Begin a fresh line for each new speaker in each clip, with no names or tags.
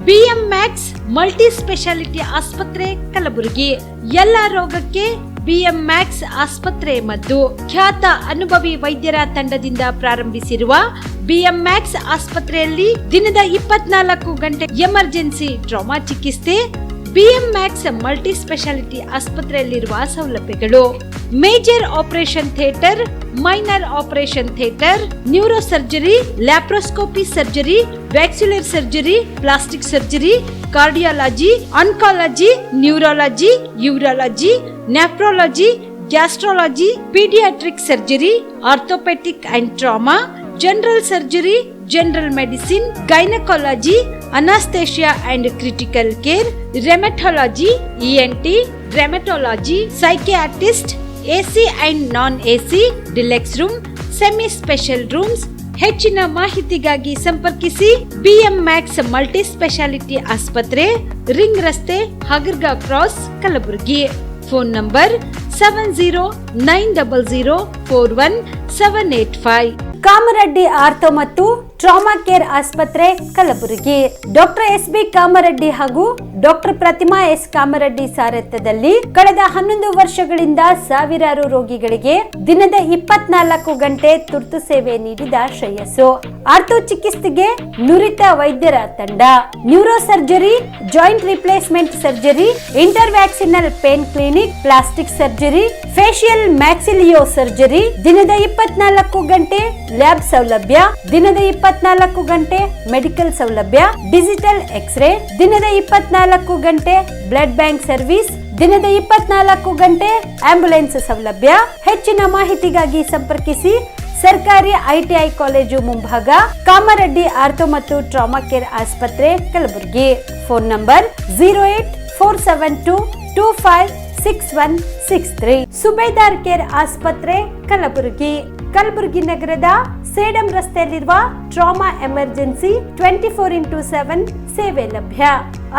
ಬಿಎಂಮ್ಯಾಕ್ಸ್ multi speciality ಆಸ್ಪತ್ರೆ ಕಲಬುರಗಿ. ಎಲ್ಲ ರೋಗಕ್ಕೆ ಬಿಎಂಮ್ಯಾಕ್ಸ್ ಆಸ್ಪತ್ರೆ ಮದ್ದು. ಖ್ಯಾತ ಅನುಭವಿ ವೈದ್ಯರ ತಂಡದಿಂದ ಪ್ರಾರಂಭಿಸಿರುವ ಬಿಎಂಮ್ಯಾಕ್ಸ್ ಆಸ್ಪತ್ರೆಯಲ್ಲಿ ದಿನದ 24 ಗಂಟೆ ಎಮರ್ಜೆನ್ಸಿ ಟ್ರಾಮಾ ಚಿಕಿತ್ಸೆ. ಬಿಎಂಮ್ಯಾಕ್ಸ್ ಮಲ್ಟಿ ಸ್ಪೆಷಾಲಿಟಿ ಆಸ್ಪತ್ರೆಯಲ್ಲಿರುವ ಸೌಲಭ್ಯಗಳು: major operation theatre, minor operation theatre, neuro surgery, laparoscopy surgery, ವ್ಯಾಕ್ಸ್ಯುಲರ್ surgery, plastic surgery, cardiology, oncology, neurology, urology, nephrology, gastrology, paediatric surgery, orthopaedic and trauma, general surgery, general medicine, gynaecology, anaesthesia and critical care, rheumatology, ENT, rheumatology, psychiatrist, AC and non AC, deluxe room, semi special rooms. ಹೆಚ್ಚಿನ ಮಾಹಿತಿಗಾಗಿ ಸಂಪರ್ಕಿಸಿ BM Max multi speciality ಆಸ್ಪತ್ರೆ, ring ರಸ್ತೆ, Hagarga cross, Kalaburagi. Phone number 7090041785.
Kamareddy ortho ಮತ್ತು trauma care ಆಸ್ಪತ್ರೆ Kalaburagi. Doctor SB. Kamareddy ಹಾಗೂ doctor Pratima S. Kamareddy ಸಾರಥ್ಯದಲ್ಲಿ ಕಳೆದ 11 ವರ್ಷಗಳಿಂದ ಸಾವಿರಾರು ರೋಗಿಗಳಿಗೆ ದಿನದ 24 ಗಂಟೆ ತುರ್ತು ಸೇವೆ ನೀಡಿದ ಶ್ರೇಯಸ್ಸು. ಆರ್ಥೋ ಚಿಕಿತ್ಸೆಗೆ ನುರಿತ ವೈದ್ಯರ ತಂಡ. Neuro surgery, joint replacement surgery, interventional pain clinic, plastic surgery, facial maxillo surgery. ದಿನದ 24 ಗಂಟೆ ಲ್ಯಾಬ್ ಸೌಲಭ್ಯ. ದಿನದ 24 ಗಂಟೆ ಮೆಡಿಕಲ್ ಸೌಲಭ್ಯ. Digital x-ray. ದಿನದ 24 ಗಂಟೆ ಬ್ಲಡ್ ಬ್ಯಾಂಕ್ ಸರ್ವಿಸ್. ದಿನದ 24 ಗಂಟೆ ಆಂಬ್ಯುಲೆನ್ಸ್ ಸೌಲಭ್ಯ. ಹೆಚ್ಚಿನ ಮಾಹಿತಿಗಾಗಿ ಸಂಪರ್ಕಿಸಿ ಸರ್ಕಾರಿ ಐಟಿಐ ಕಾಲೇಜು ಮುಂಭಾಗ, ಕಾಮರೆಡ್ಡಿ ಆರ್ಥೋ ಮತ್ತು ಟ್ರಾಮಾ ಕೇರ್ ಆಸ್ಪತ್ರೆ Kalaburagi. Phone number 08472256163. Subedar care ಆಸ್ಪತ್ರೆ ಕಲಬುರಗಿ. ಕಲಬುರಗಿ ನಗರದ ಸೇಡಂ ರಸ್ತೆಯಲ್ಲಿರುವ ಟ್ರಾಮಾ ಎಮರ್ಜೆನ್ಸಿ 24x7 ಸೇವೆ ಲಭ್ಯ.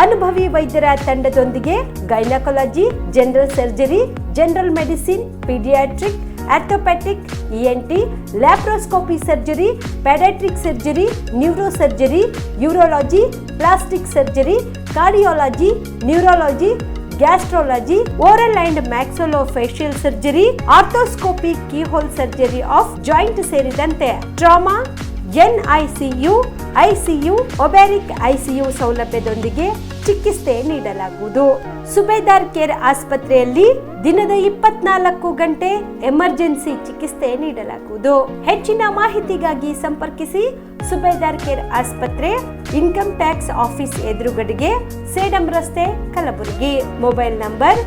ಅನುಭವಿ ವೈದ್ಯರ ತಂಡದೊಂದಿಗೆ gynaecology, general surgery, general medicine, paediatric, orthopaedic, ENT, laparoscopy surgery, paediatric surgery, neuro surgery, urology, plastic surgery, cardiology, neurology, gastrology, oral and maxillofacial surgery, arthroscopy, keyhole surgery of joint ಸೇರಿದಂತೆ trauma, NICU, ICU, obstetric ICU ಸೌಲಭ್ಯದೊಂದಿಗೆ ಚಿಕಿತ್ಸೆ ನೀಡಲಾಗುವುದು. ಸುಬೇದಾರ್ care ಆಸ್ಪತ್ರೆಯಲ್ಲಿ ದಿನದ 24 ಗಂಟೆ emergency ಚಿಕಿತ್ಸೆ ನೀಡಲಾಗುವುದು. ಹೆಚ್ಚಿನ ಮಾಹಿತಿಗಾಗಿ ಸಂಪರ್ಕಿಸಿ ಸುಬೇದಾರ್ ಕೇರ್ ಆಸ್ಪತ್ರೆ, ಇನ್ಕಮ್ ಟ್ಯಾಕ್ಸ್ ಆಫೀಸ್ ಎದುರುಗಡೆಗೆ, ಸೇಡಂ ರಸ್ತೆ, ಕಲಬುರಗಿ. Mobile number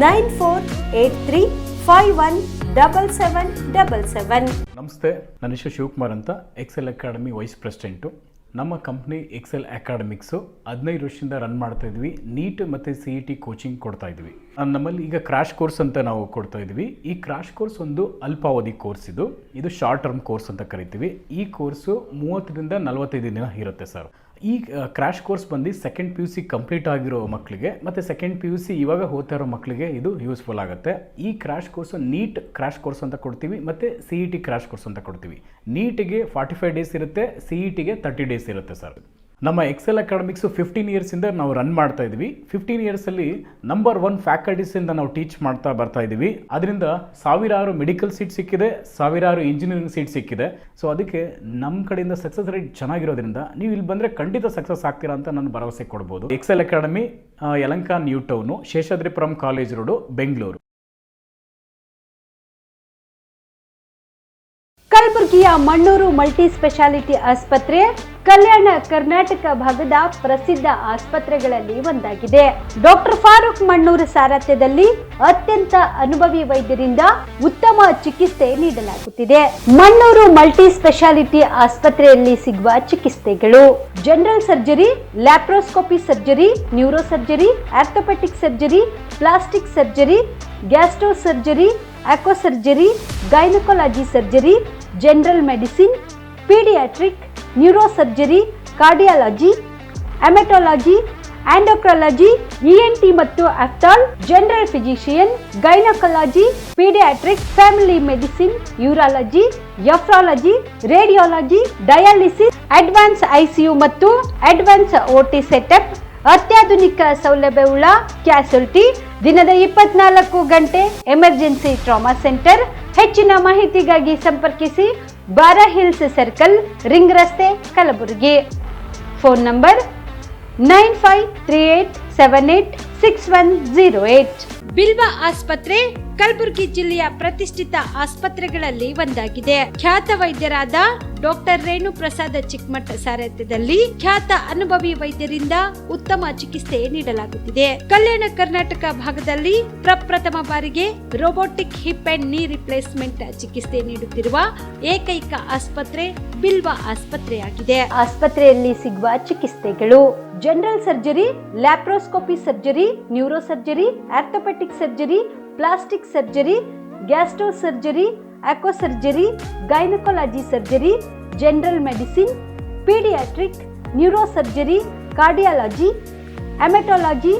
9483517777.
ನಮಸ್ತೆ, ನನ್ನ ಹೆಸರು ಶಿವಕುಮಾರ್ ಅಂತ, ಎಕ್ಸೆಲ್ ಅಕಾಡೆಮಿ ವೈಸ್ ಪ್ರೆಸಿಡೆಂಟು. ನಮ್ಮ ಕಂಪ್ನಿ ಎಕ್ಸೆಲ್ ಅಕಾಡೆಮಿಕ್ಸು 15 ವರ್ಷದಿಂದ ರನ್ ಮಾಡ್ತಾ ಇದ್ವಿ. ನೀಟ್ ಮತ್ತು CET ಕೋಚಿಂಗ್ ಕೊಡ್ತಾ ಇದ್ವಿ. ನಮ್ಮಲ್ಲಿ ಈಗ ಕ್ರಾಶ್ ಕೋರ್ಸ್ ಅಂತ ನಾವು ಕೊಡ್ತಾ ಇದ್ವಿ. ಈ ಕ್ರಾಶ್ ಕೋರ್ಸ್ ಒಂದು ಅಲ್ಪಾವಧಿ ಕೋರ್ಸ್. ಇದು ಶಾರ್ಟ್ ಟರ್ಮ್ ಕೋರ್ಸ್ ಅಂತ ಕರಿತೀವಿ. ಈ ಕೋರ್ಸು 30ರಿಂದ 45 ದಿನ ಇರುತ್ತೆ ಸರ್. ಈ ಕ್ರಾಶ್ ಕೋರ್ಸ್ ಬಂದು ಸೆಕೆಂಡ್ PUC ಕಂಪ್ಲೀಟ್ ಆಗಿರೋ ಮಕ್ಕಳಿಗೆ ಮತ್ತು ಸೆಕೆಂಡ್ PUC ಇವಾಗ ಓದ್ತಾ ಇರೋ ಮಕ್ಕಳಿಗೆ ಇದು ಯೂಸ್ಫುಲ್ ಆಗುತ್ತೆ. ಈ crash course NEET crash course ಅಂತ ಕೊಡ್ತೀವಿ ಮತ್ತು CET ಕ್ರಾಶ್ ಕೋರ್ಸ್ ಅಂತ ಕೊಡ್ತೀವಿ. ನೀಟಿಗೆ 45 ಡೇಸ್ ಇರುತ್ತೆ, CETಗೆ 30 ಡೇಸ್ ಇರುತ್ತೆ ಸರ್. ನಮ್ಮ ಎಕ್ಸೆಲ್ ಅಕಾಡೆಮಿಕ್ಸು 15 ಇಯರ್ಸಿಂದ ನಾವು ರನ್ ಮಾಡ್ತಾ ಇದ್ವಿ. 15 ಇಯರ್ಸಲ್ಲಿ ನಂಬರ್ 1 ಫ್ಯಾಕಲ್ಟೀಸಿಂದ ನಾವು ಟೀಚ್ ಮಾಡ್ತಾ ಬರ್ತಾ ಇದ್ದೀವಿ. ಅದರಿಂದ ಸಾವಿರಾರು ಮೆಡಿಕಲ್ ಸೀಟ್ ಸಿಕ್ಕಿದೆ, ಸಾವಿರಾರು ಇಂಜಿನಿಯರಿಂಗ್ ಸೀಟ್ ಸಿಕ್ಕಿದೆ. ಸೊ ಅದಕ್ಕೆ ನಮ್ಮ ಕಡೆಯಿಂದ ಸಕ್ಸಸ್ ರೇಟ್ ಚೆನ್ನಾಗಿರೋದ್ರಿಂದ ನೀವು ಇಲ್ಲಿ ಬಂದರೆ ಖಂಡಿತ ಸಕ್ಸಸ್ ಆಗ್ತೀರಾ ಅಂತ ನಾನು ಭರವಸೆ ಕೊಡ್ಬೋದು. Excel Academy Yelahanka new town, Seshadripuram college road, Bengaluru.
ಕಲಬುರಗಿಯ ಮಣ್ಣೂರು ಮಲ್ಟಿ ಸ್ಪೆಷಾಲಿಟಿ ಆಸ್ಪತ್ರೆ ಕಲ್ಯಾಣ ಕರ್ನಾಟಕ ಭಾಗದ ಪ್ರಸಿದ್ಧ ಆಸ್ಪತ್ರೆಗಳಲ್ಲಿ ಒಂದಾಗಿದೆ. ಡಾಕ್ಟರ್ ಫಾರೂಕ್ ಮಣ್ಣೂರು ಸಾರಥ್ಯದಲ್ಲಿ ಅತ್ಯಂತ ಅನುಭವಿ ವೈದ್ಯರಿಂದ ಉತ್ತಮ ಚಿಕಿತ್ಸೆ ನೀಡಲಾಗುತ್ತಿದೆ. ಮಣ್ಣೂರು ಮಲ್ಟಿ ಸ್ಪೆಷಾಲಿಟಿ ಆಸ್ಪತ್ರೆಯಲ್ಲಿ ಸಿಗುವ ಚಿಕಿತ್ಸೆಗಳು: general surgery, laparoscopy surgery, neuro surgery, orthopaedic surgery, plastic surgery, gastro surgery, aqua surgery, gynaecology surgery, general medicine, paediatric, neuro surgery, cardiology, haematology, endocrinology, ENT ಮತ್ತು ophthal, general physician, gynaecology, paediatric, family medicine, urology, nephrology, radiology, dialysis advance ICU ಮತ್ತು advance OT setup, ಅತ್ಯಾಧುನಿಕ ಸೌಲಭ್ಯವುಳ್ಳ ಕ್ಯಾಸುಲಿಟಿ, ದಿನದ 24 ಗಂಟೆ emergency trauma centre. ಹೆಚ್ಚಿನ ಮಾಹಿತಿಗಾಗಿ ಸಂಪರ್ಕಿಸಿ ಬಾರಾ hills circle, ring ರಸ್ತೆ, ಕಲಬುರಗಿ. Phone number 9538786108.
ಬಿಲ್ವಾ ಆಸ್ಪತ್ರೆ ಕಲಬುರಗಿ ಜಿಲ್ಲೆಯ ಪ್ರತಿಷ್ಠಿತ ಆಸ್ಪತ್ರೆಗಳಲ್ಲಿ ಒಂದಾಗಿದೆ. ಖ್ಯಾತ ವೈದ್ಯರಾದ ಡಾಕ್ಟರ್ ರೇಣು ಪ್ರಸಾದ್ ಚಿಕ್ಕಮಠ ಸಾರಥ್ಯದಲ್ಲಿ ಖ್ಯಾತ ಅನುಭವಿ ವೈದ್ಯರಿಂದ ಉತ್ತಮ ಚಿಕಿತ್ಸೆ ನೀಡಲಾಗುತ್ತಿದೆ. ಕಲ್ಯಾಣ ಕರ್ನಾಟಕ ಭಾಗದಲ್ಲಿ ಪ್ರಪ್ರಥಮ ಬಾರಿಗೆ robotic hip and knee replacement ಚಿಕಿತ್ಸೆ ನೀಡುತ್ತಿರುವ ಏಕೈಕ ಆಸ್ಪತ್ರೆ ಬಿಲ್ವಾ ಆಸ್ಪತ್ರೆಯಾಗಿದೆ.
ಆಸ್ಪತ್ರೆಯಲ್ಲಿ ಸಿಗುವ ಚಿಕಿತ್ಸೆಗಳು: general surgery, laparoscopy surgery, neuro surgery, orthopaedic surgery, plastic surgery, gastro surgery, aqua surgery, gynaecology surgery, general medicine, paediatric, neuro surgery, cardiology, haematology,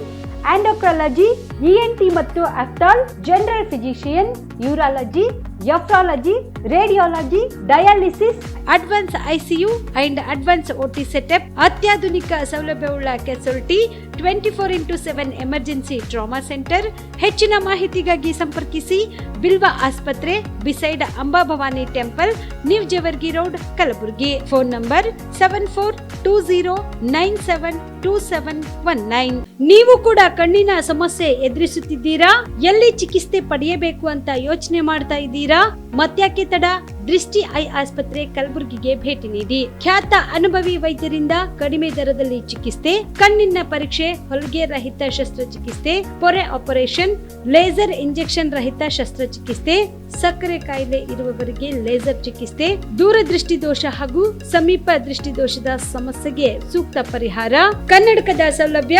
endocrinology, ENT ಮತ್ತು ophthal, general physician, urology, nephrology, radiology, dialysis,
advance ICU and advance OT setup, ಅತ್ಯಾಧುನಿಕ ಸೌಲಭ್ಯವುಳ್ಳ casualty, 24x7 emergency trauma centre. ಹೆಚ್ಚಿನ ಮಾಹಿತಿಗಾಗಿ ಸಂಪರ್ಕಿಸಿ ಬಿಲ್ವಾ ಆಸ್ಪತ್ರೆ, beside Amba Bhavani temple, new Jevargi road, Kalaburagi. Phone number 7420972719. ನೀವು ಕೂಡ ಕಣ್ಣಿನ ಸಮಸ್ಯೆ ಎದುರಿಸುತ್ತಿದ್ದೀರಾ? ಎಲ್ಲಿ ಚಿಕಿತ್ಸೆ ಪಡೆಯಬೇಕು ಅಂತ ಯೋಚನೆ ಮಾಡ್ತಾ ಇದ್ದೀರಾ? ಮತ್ಯಾಕೆ ತಡ? ದೃಷ್ಟಿ ಐ ಆಸ್ಪತ್ರೆ ಕಲಬುರಗಿಗೆ ಭೇಟಿ ನೀಡಿ. ಖ್ಯಾತ ಅನುಭವಿ ವೈದ್ಯರಿಂದ ಕಡಿಮೆ ದರದಲ್ಲಿ ಚಿಕಿತ್ಸೆ, ಕಣ್ಣಿನ ಪರೀಕ್ಷೆ, ಹೊಲಿಗೆ ರಹಿತ ಶಸ್ತ್ರಚಿಕಿತ್ಸೆ, ಪೊರೆ ಆಪರೇಷನ್, ಲೇಸರ್ ಇಂಜೆಕ್ಷನ್ ರಹಿತ ಶಸ್ತ್ರಚಿಕಿತ್ಸೆ, ಸಕ್ಕರೆ ಕಾಯಿಲೆ ಇರುವವರಿಗೆ ಲೇಸರ್ ಚಿಕಿತ್ಸೆ, ದೂರದೃಷ್ಟಿ ದೋಷ ಹಾಗೂ ಸಮೀಪ ದೃಷ್ಟಿ ದೋಷದ ಸಮಸ್ಯೆಗೆ ಸೂಕ್ತ ಪರಿಹಾರ, ಕನ್ನಡಕದ ಸೌಲಭ್ಯ,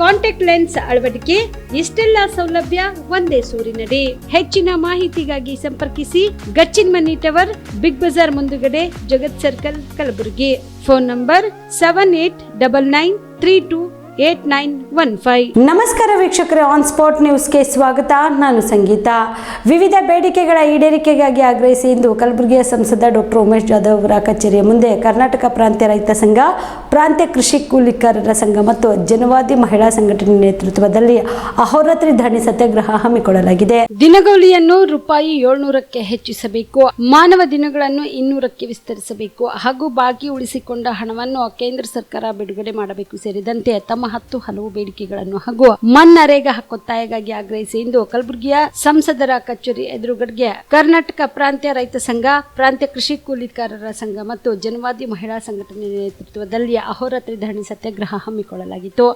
ಕಾಂಟ್ಯಾಕ್ಟ್ ಲೆನ್ಸ್ ಅಳವಡಿಕೆ, ಇಷ್ಟೆಲ್ಲ ಸೌಲಭ್ಯ ಒಂದೇ ಸೂರಿನಡಿ. ಹೆಚ್ಚಿನ ಮಾಹಿತಿಗಾಗಿ ಸಂಪರ್ಕಿಸಿ Gachchin Mani tower, Big Bazaar ಮುಂದುಗಡೆ, Jagat circle, Kalaburagi. Phone number 7899328915.
ನಮಸ್ಕಾರ ವೀಕ್ಷಕರೇ, ಆನ್ ಸ್ಪಾಟ್ ನ್ಯೂಸ್ಗೆ ಸ್ವಾಗತ. ನಾನು ಸಂಗೀತ. ವಿವಿಧ ಬೇಡಿಕೆಗಳ ಈಡೇರಿಕೆಗಾಗಿ ಆಗ್ರಹಿಸಿ ಇಂದು ಕಲಬುರಗಿಯ ಸಂಸದ ಡಾಕ್ಟರ್ ಉಮೇಶ್ ಜಾಧವ್ ಅವರ ಕಚೇರಿಯ ಮುಂದೆ ಕರ್ನಾಟಕ ಪ್ರಾಂತ್ಯ ರೈತ ಸಂಘ, ಪ್ರಾಂತ್ಯ ಕೃಷಿ ಕೂಲಿಕಾರರ ಸಂಘ ಮತ್ತು ಜನವಾದಿ ಮಹಿಳಾ ಸಂಘಟನೆ ನೇತೃತ್ವದಲ್ಲಿ ಅಹೋರಾತ್ರಿ ಧರಣಿ ಸತ್ಯಾಗ್ರಹ ಹಮ್ಮಿಕೊಳ್ಳಲಾಗಿದೆ.
ದಿನಗೂಲಿಯನ್ನು ₹700ಕ್ಕೆ ಹೆಚ್ಚಿಸಬೇಕು, ಮಾನವ ದಿನಗಳನ್ನು 200ಕ್ಕೆ ವಿಸ್ತರಿಸಬೇಕು ಹಾಗೂ ಬಾಕಿ ಉಳಿಸಿಕೊಂಡ ಹಣವನ್ನು ಕೇಂದ್ರ ಸರ್ಕಾರ ಬಿಡುಗಡೆ ಮಾಡಬೇಕು ಸೇರಿದಂತೆ ತಮ್ಮ 10 ಹಲವು ಬೇಡಿಕೆಗಳನ್ನು ಹಾಗೂ ಮನ್ನರೇಗಾ ಒತ್ತಾಯಗಾಗಿ ಆಗ್ರಹಿಸಿ ಇಂದು ಕಲಬುರಗಿಯ ಸಂಸದರ ಕಚೇರಿ ಎದುರುಗಡೆಗೆ ಕರ್ನಾಟಕ ಪ್ರಾಂತ್ಯ ರೈತ ಸಂಘ, ಪ್ರಾಂತ್ಯ ಕೃಷಿ ಕೂಲಿಕಾರರ ಸಂಘ ಮತ್ತು ಜನವಾದಿ ಮಹಿಳಾ ಸಂಘಟನೆ ನೇತೃತ್ವದಲ್ಲಿ ಅಹೋರಾತ್ರಿ ಧರಣಿ ಸತ್ಯಾಗ್ರಹ ಹಮ್ಮಿಕೊಳ್ಳಲಾಗಿತ್ತು.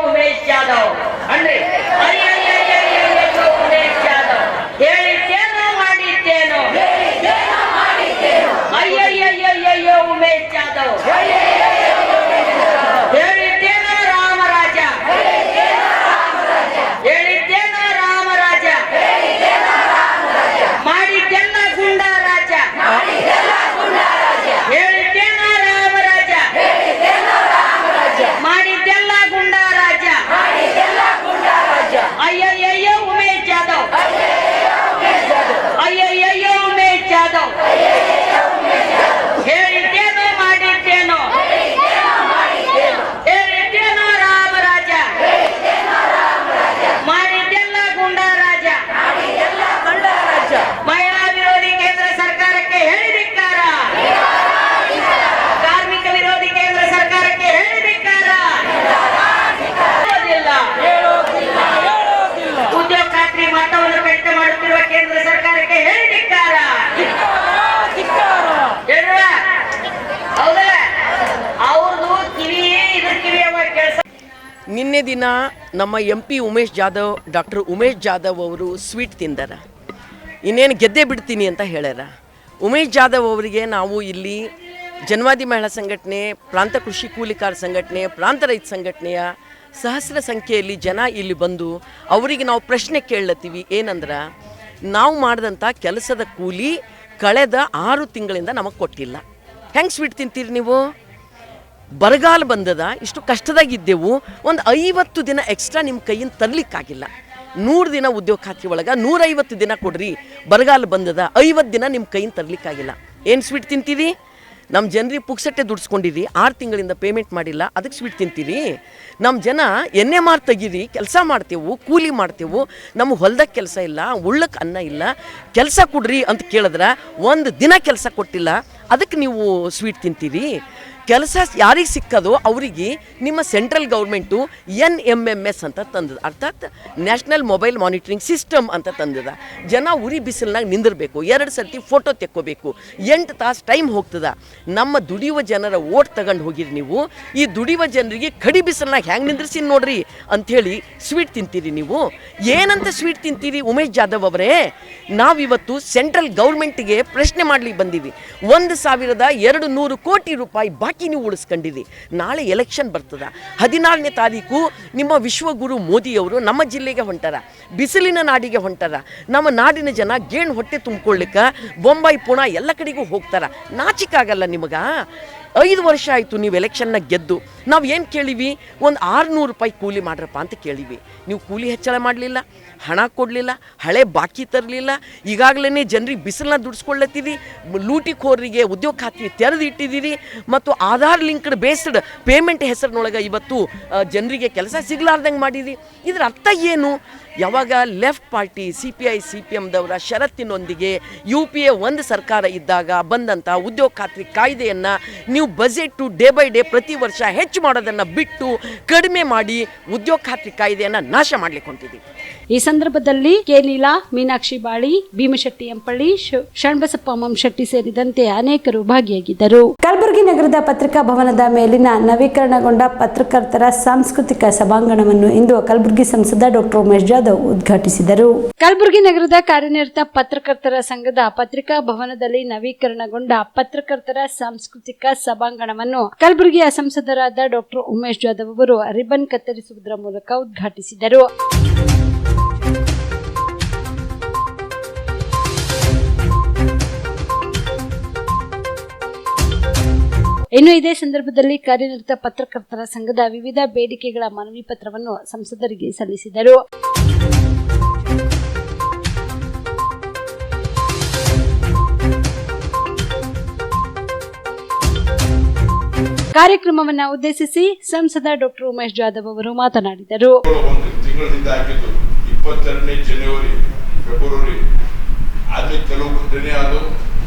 ಉಮೇಶ್ ಜಾಧವ್ ಅಂದ್ರೆ ಉಮೇಶ್ ಜಾಧವ್ ನಿನ್ನೆ ದಿನ ನಮ್ಮ MP ಉಮೇಶ್ ಜಾಧವ್ ಡಾಕ್ಟರ್ ಉಮೇಶ್ ಜಾಧವ್ ಅವರು ಸ್ವೀಟ್ ತಿಂದಾರ. ಇನ್ನೇನು ಗೆದ್ದೇ ಬಿಡ್ತೀನಿ ಅಂತ ಹೇಳ್ಯಾರ. ಉಮೇಶ್ ಜಾಧವ್ ಅವರಿಗೆ ನಾವು ಇಲ್ಲಿ ಜನವಾದಿ ಮಹಿಳಾ ಸಂಘಟನೆ, ಪ್ರಾಂತ ಕೃಷಿ ಕೂಲಿಕಾರ ಸಂಘಟನೆ, ಪ್ರಾಂತ ರೈತ ಸಂಘಟನೆಯ ಸಹಸ್ರ ಸಂಖ್ಯೆಯಲ್ಲಿ ಜನ ಇಲ್ಲಿ ಬಂದು ಅವರಿಗೆ ನಾವು ಪ್ರಶ್ನೆ ಕೇಳತ್ತೀವಿ. ಏನಂದ್ರೆ, ನಾವು ಮಾಡಿದಂಥ ಕೆಲಸದ ಕೂಲಿ ಕಳೆದ 6 ತಿಂಗಳಿಂದ ನಮಗೆ ಕೊಟ್ಟಿಲ್ಲ. ಹೆಂಗೆ ಸ್ವೀಟ್ ತಿಂತೀರಿ ನೀವು? ಬರಗಾಲ ಬಂದದ, ಇಷ್ಟು ಕಷ್ಟದಾಗಿದ್ದೆವು, ಒಂದು 50 ದಿನ ಎಕ್ಸ್ಟ್ರಾ ನಿಮ್ಮ ಕೈಯಿಂದ ತರಲಿಕ್ಕಾಗಿಲ್ಲ. 100 ದಿನ ಉದ್ಯೋಗ ಖಾತ್ರಿ ಒಳಗೆ 150 ದಿನ ಕೊಡ್ರಿ, ಬರಗಾಲ ಬಂದದ, 50 ದಿನ ನಿಮ್ಮ ಕೈಯಿಂದ ತರಲಿಕ್ಕಾಗಿಲ್ಲ. ಏನು ಸ್ವೀಟ್ ತಿಂತೀರಿ? ನಮ್ಮ ಜನರಿಗೆ ಪುಕ್ಸಟ್ಟೆ ದುಡ್ಸ್ಕೊಂಡಿರಿ, 6 ತಿಂಗಳಿಂದ ಪೇಮೆಂಟ್ ಮಾಡಿಲ್ಲ, ಅದಕ್ಕೆ ಸ್ವೀಟ್ ತಿಂತೀರಿ. ನಮ್ಮ ಜನ ಎಣ್ಣೆ ಮಾರು ತೆಗೀರಿ, ಕೆಲಸ ಮಾಡ್ತೇವೆ, ಕೂಲಿ ಮಾಡ್ತೇವೆ, ನಮ್ಮ ಹೊಲ್ದಾಗ ಕೆಲಸ ಇಲ್ಲ, ಉಳ್ಳಕ್ಕೆ ಅನ್ನ ಇಲ್ಲ, ಕೆಲಸ ಕೊಡ್ರಿ ಅಂತ ಕೇಳಿದ್ರೆ 1 ದಿನ ಕೆಲಸ ಕೊಟ್ಟಿಲ್ಲ, ಅದಕ್ಕೆ ನೀವು ಸ್ವೀಟ್ ತಿಂತೀರಿ. ಕೆಲಸ ಯಾರಿಗೆ ಸಿಕ್ಕದೋ ಅವರಿಗೆ ನಿಮ್ಮ ಸೆಂಟ್ರಲ್ ಗೌರ್ಮೆಂಟು NMMS ಅಂತ ತಂದದ, ಅರ್ಥಾತ್ ನ್ಯಾಷನಲ್ ಮೊಬೈಲ್ ಮಾನಿಟ್ರಿಂಗ್ ಸಿಸ್ಟಮ್ ಅಂತ ತಂದದ. ಜನ ಉರಿ ಬಿಸಿಲಿನಾಗ ನಿಂದಿರಬೇಕು, 2 ಸರ್ತಿ ಫೋಟೋ ತೆಕ್ಕೋಬೇಕು, 8 ತಾಸು ಟೈಮ್ ಹೋಗ್ತದ. ನಮ್ಮ ದುಡಿಯುವ ಜನರ ಓಟ್ ತಗೊಂಡು ಹೋಗಿರಿ ನೀವು. ಈ ದುಡಿಯುವ ಜನರಿಗೆ ಕಡಿ ಬಿಸಿಲಿನಾಗ ಹೆಂಗೆ ನಿಂದ್ರಿಸಿ ನೋಡ್ರಿ ಅಂಥೇಳಿ ಸ್ವೀಟ್ ತಿಂತೀರಿ ನೀವು. ಏನಂತ ಸ್ವೀಟ್ ತಿಂತೀರಿ ಉಮೇಶ್ ಜಾಧವ್ ಅವರೇ? ನಾವಿವತ್ತು ಸೆಂಟ್ರಲ್ ಗೌರ್ಮೆಂಟಿಗೆ ಪ್ರಶ್ನೆ ಮಾಡ್ಲಿಕ್ಕೆ ಬಂದೀವಿ. 1,200 ಕೋಟಿ ರೂಪಾಯಿ ಬಾಕಿ ನೀವು ಉಳಿಸ್ಕೊಂಡಿರಿ. ನಾಳೆ ಎಲೆಕ್ಷನ್ ಬರ್ತದ. 14ನೇ ತಾರೀಕು ನಿಮ್ಮ ವಿಶ್ವಗುರು ಮೋದಿಯವರು ನಮ್ಮ ಜಿಲ್ಲೆಗೆ ಹೊಂಟಾರ, ಬಿಸಿಲಿನ ನಾಡಿಗೆ ಹೊಂಟಾರ. ನಮ್ಮ ನಾಡಿನ ಜನ ಗೇಣು ಹೊಟ್ಟೆ ತುಂಬಿಕೊಳ್ಳಿಕ್ಕೆ ಬೊಂಬೈ ಪುಣೆ ಎಲ್ಲ ಕಡೆಗೂ ಹೋಗ್ತಾರ. ನಾಚಿಕಾಗಲ್ಲ ನಿಮಗೆ? 5 ವರ್ಷ ಆಯಿತು ನೀವು ಎಲೆಕ್ಷನ್ನ ಗೆದ್ದು. ನಾವು ಏನು ಕೇಳಿವಿ? ಒಂದು 600 ರೂಪಾಯಿ ಕೂಲಿ ಮಾಡ್ರಪ್ಪ ಅಂತ ಕೇಳಿವಿ. ನೀವು ಕೂಲಿ ಹೆಚ್ಚಳ ಮಾಡಲಿಲ್ಲ, ಹಣ ಕೊಡಲಿಲ್ಲ, ಹಳೆ ಬಾಕಿ ತರಲಿಲ್ಲ. ಈಗಾಗಲೇ ಜನರಿಗೆ ಬಿಸಿಲನ್ನ ದುಡಿಸ್ಕೊಳ್ಳತ್ತೀರಿ, ಲೂಟಿಖೋರಿಗೆ ಉದ್ಯೋಗ ಖಾತ್ರಿ ತೆರೆದು ಇಟ್ಟಿದ್ದೀರಿ, ಮತ್ತು ಆಧಾರ್ ಲಿಂಕ್ಡ್ ಬೇಸ್ಡ್ ಪೇಮೆಂಟ್ ಹೆಸರಿನೊಳಗೆ ಇವತ್ತು ಜನರಿಗೆ ಕೆಲಸ ಸಿಗಲಾರ್ದಂಗೆ ಮಾಡಿರಿ. ಇದರ ಅರ್ಥ ಏನು? ಯಾವಾಗ ಲೆಫ್ಟ್ ಪಾರ್ಟಿ CPI CPMದವರ ಷರತ್ತಿನೊಂದಿಗೆ UPA 1 ಸರ್ಕಾರ ಇದ್ದಾಗ ಬಂದಂಥ ಉದ್ಯೋಗ ಖಾತ್ರಿ ಕಾಯ್ದೆಯನ್ನು ನೀವು ಬಜೆಟ್ಟು ಡೇ ಬೈ ಡೇ ಪ್ರತಿ ವರ್ಷ ಹೆಚ್ಚು ಮಾಡೋದನ್ನು ಬಿಟ್ಟು ಕಡಿಮೆ ಮಾಡಿ ಉದ್ಯೋಗ ಖಾತ್ರಿ ಕಾಯ್ದೆಯನ್ನು ನಾಶ ಮಾಡ್ಲಿಕ್ಕೆ ಹೊಂಟಿದ್ದೀವಿ.
ಈ ಸಂದರ್ಭದಲ್ಲಿ ಕೆ. ಲೀಲಾ, ಮೀನಾಕ್ಷಿ ಬಾಳಿ, ಭೀಮಶೆಟ್ಟಿ ಎಂಪಳ್ಳಿ, ಶರಣಬಸಪ್ಪ ಮಮ್ಮಶೆಟ್ಟಿ ಸೇರಿದಂತೆ ಅನೇಕರು ಭಾಗಿಯಾಗಿದ್ದರು.
ಕಲಬುರಗಿ ನಗರದ ಪತ್ರಿಕಾ ಭವನದ ಮೇಲಿನ ನವೀಕರಣಗೊಂಡ ಪತ್ರಕರ್ತರ ಸಾಂಸ್ಕೃತಿಕ ಸಭಾಂಗಣವನ್ನು ಇಂದು ಕಲಬುರಗಿ ಸಂಸದ ಡಾಕ್ಟರ್ ಉಮೇಶ್ ಜಾಧವ್ ಉದ್ಘಾಟಿಸಿದರು.
ಕಲಬುರಗಿ ನಗರದ ಕಾರ್ಯನಿರತ ಪತ್ರಕರ್ತರ ಸಂಘದ ಪತ್ರಿಕಾ ಭವನದಲ್ಲಿ ನವೀಕರಣಗೊಂಡ ಪತ್ರಕರ್ತರ ಸಾಂಸ್ಕೃತಿಕ ಸಭಾಂಗಣವನ್ನು ಕಲಬುರಗಿಯ ಸಂಸದರಾದ ಡಾಕ್ಟರ್ ಉಮೇಶ್ ಜಾಧವ್ ಅವರು ರಿಬ್ಬನ್ ಕತ್ತರಿಸುವುದರ ಮೂಲಕ ಉದ್ಘಾಟಿಸಿದರು. ಇನ್ನು ಇದೇ ಸಂದರ್ಭದಲ್ಲಿ ಕಾರ್ಯನಿರತ ಪತ್ರಕರ್ತರ ಸಂಘದ ವಿವಿಧ ಬೇಡಿಕೆಗಳ ಮನವಿ ಪತ್ರವನ್ನು ಸಂಸದರಿಗೆ ಸಲ್ಲಿಸಿದರು. ಕಾರ್ಯಕ್ರಮವನ್ನು ಉದ್ದೇಶಿಸಿ ಸಂಸದ ಡಾಕ್ಟರ್ ಉಮೇಶ್ ಜಾಧವ್ ಅವರು ಮಾತನಾಡಿದರು.
22ನೇ ಜನವರಿ ಫೆಬ್ರವರಿ ಆದ್ಮೇಲೆ ಕೆಲವು ಘಟನೆ ಆದವು,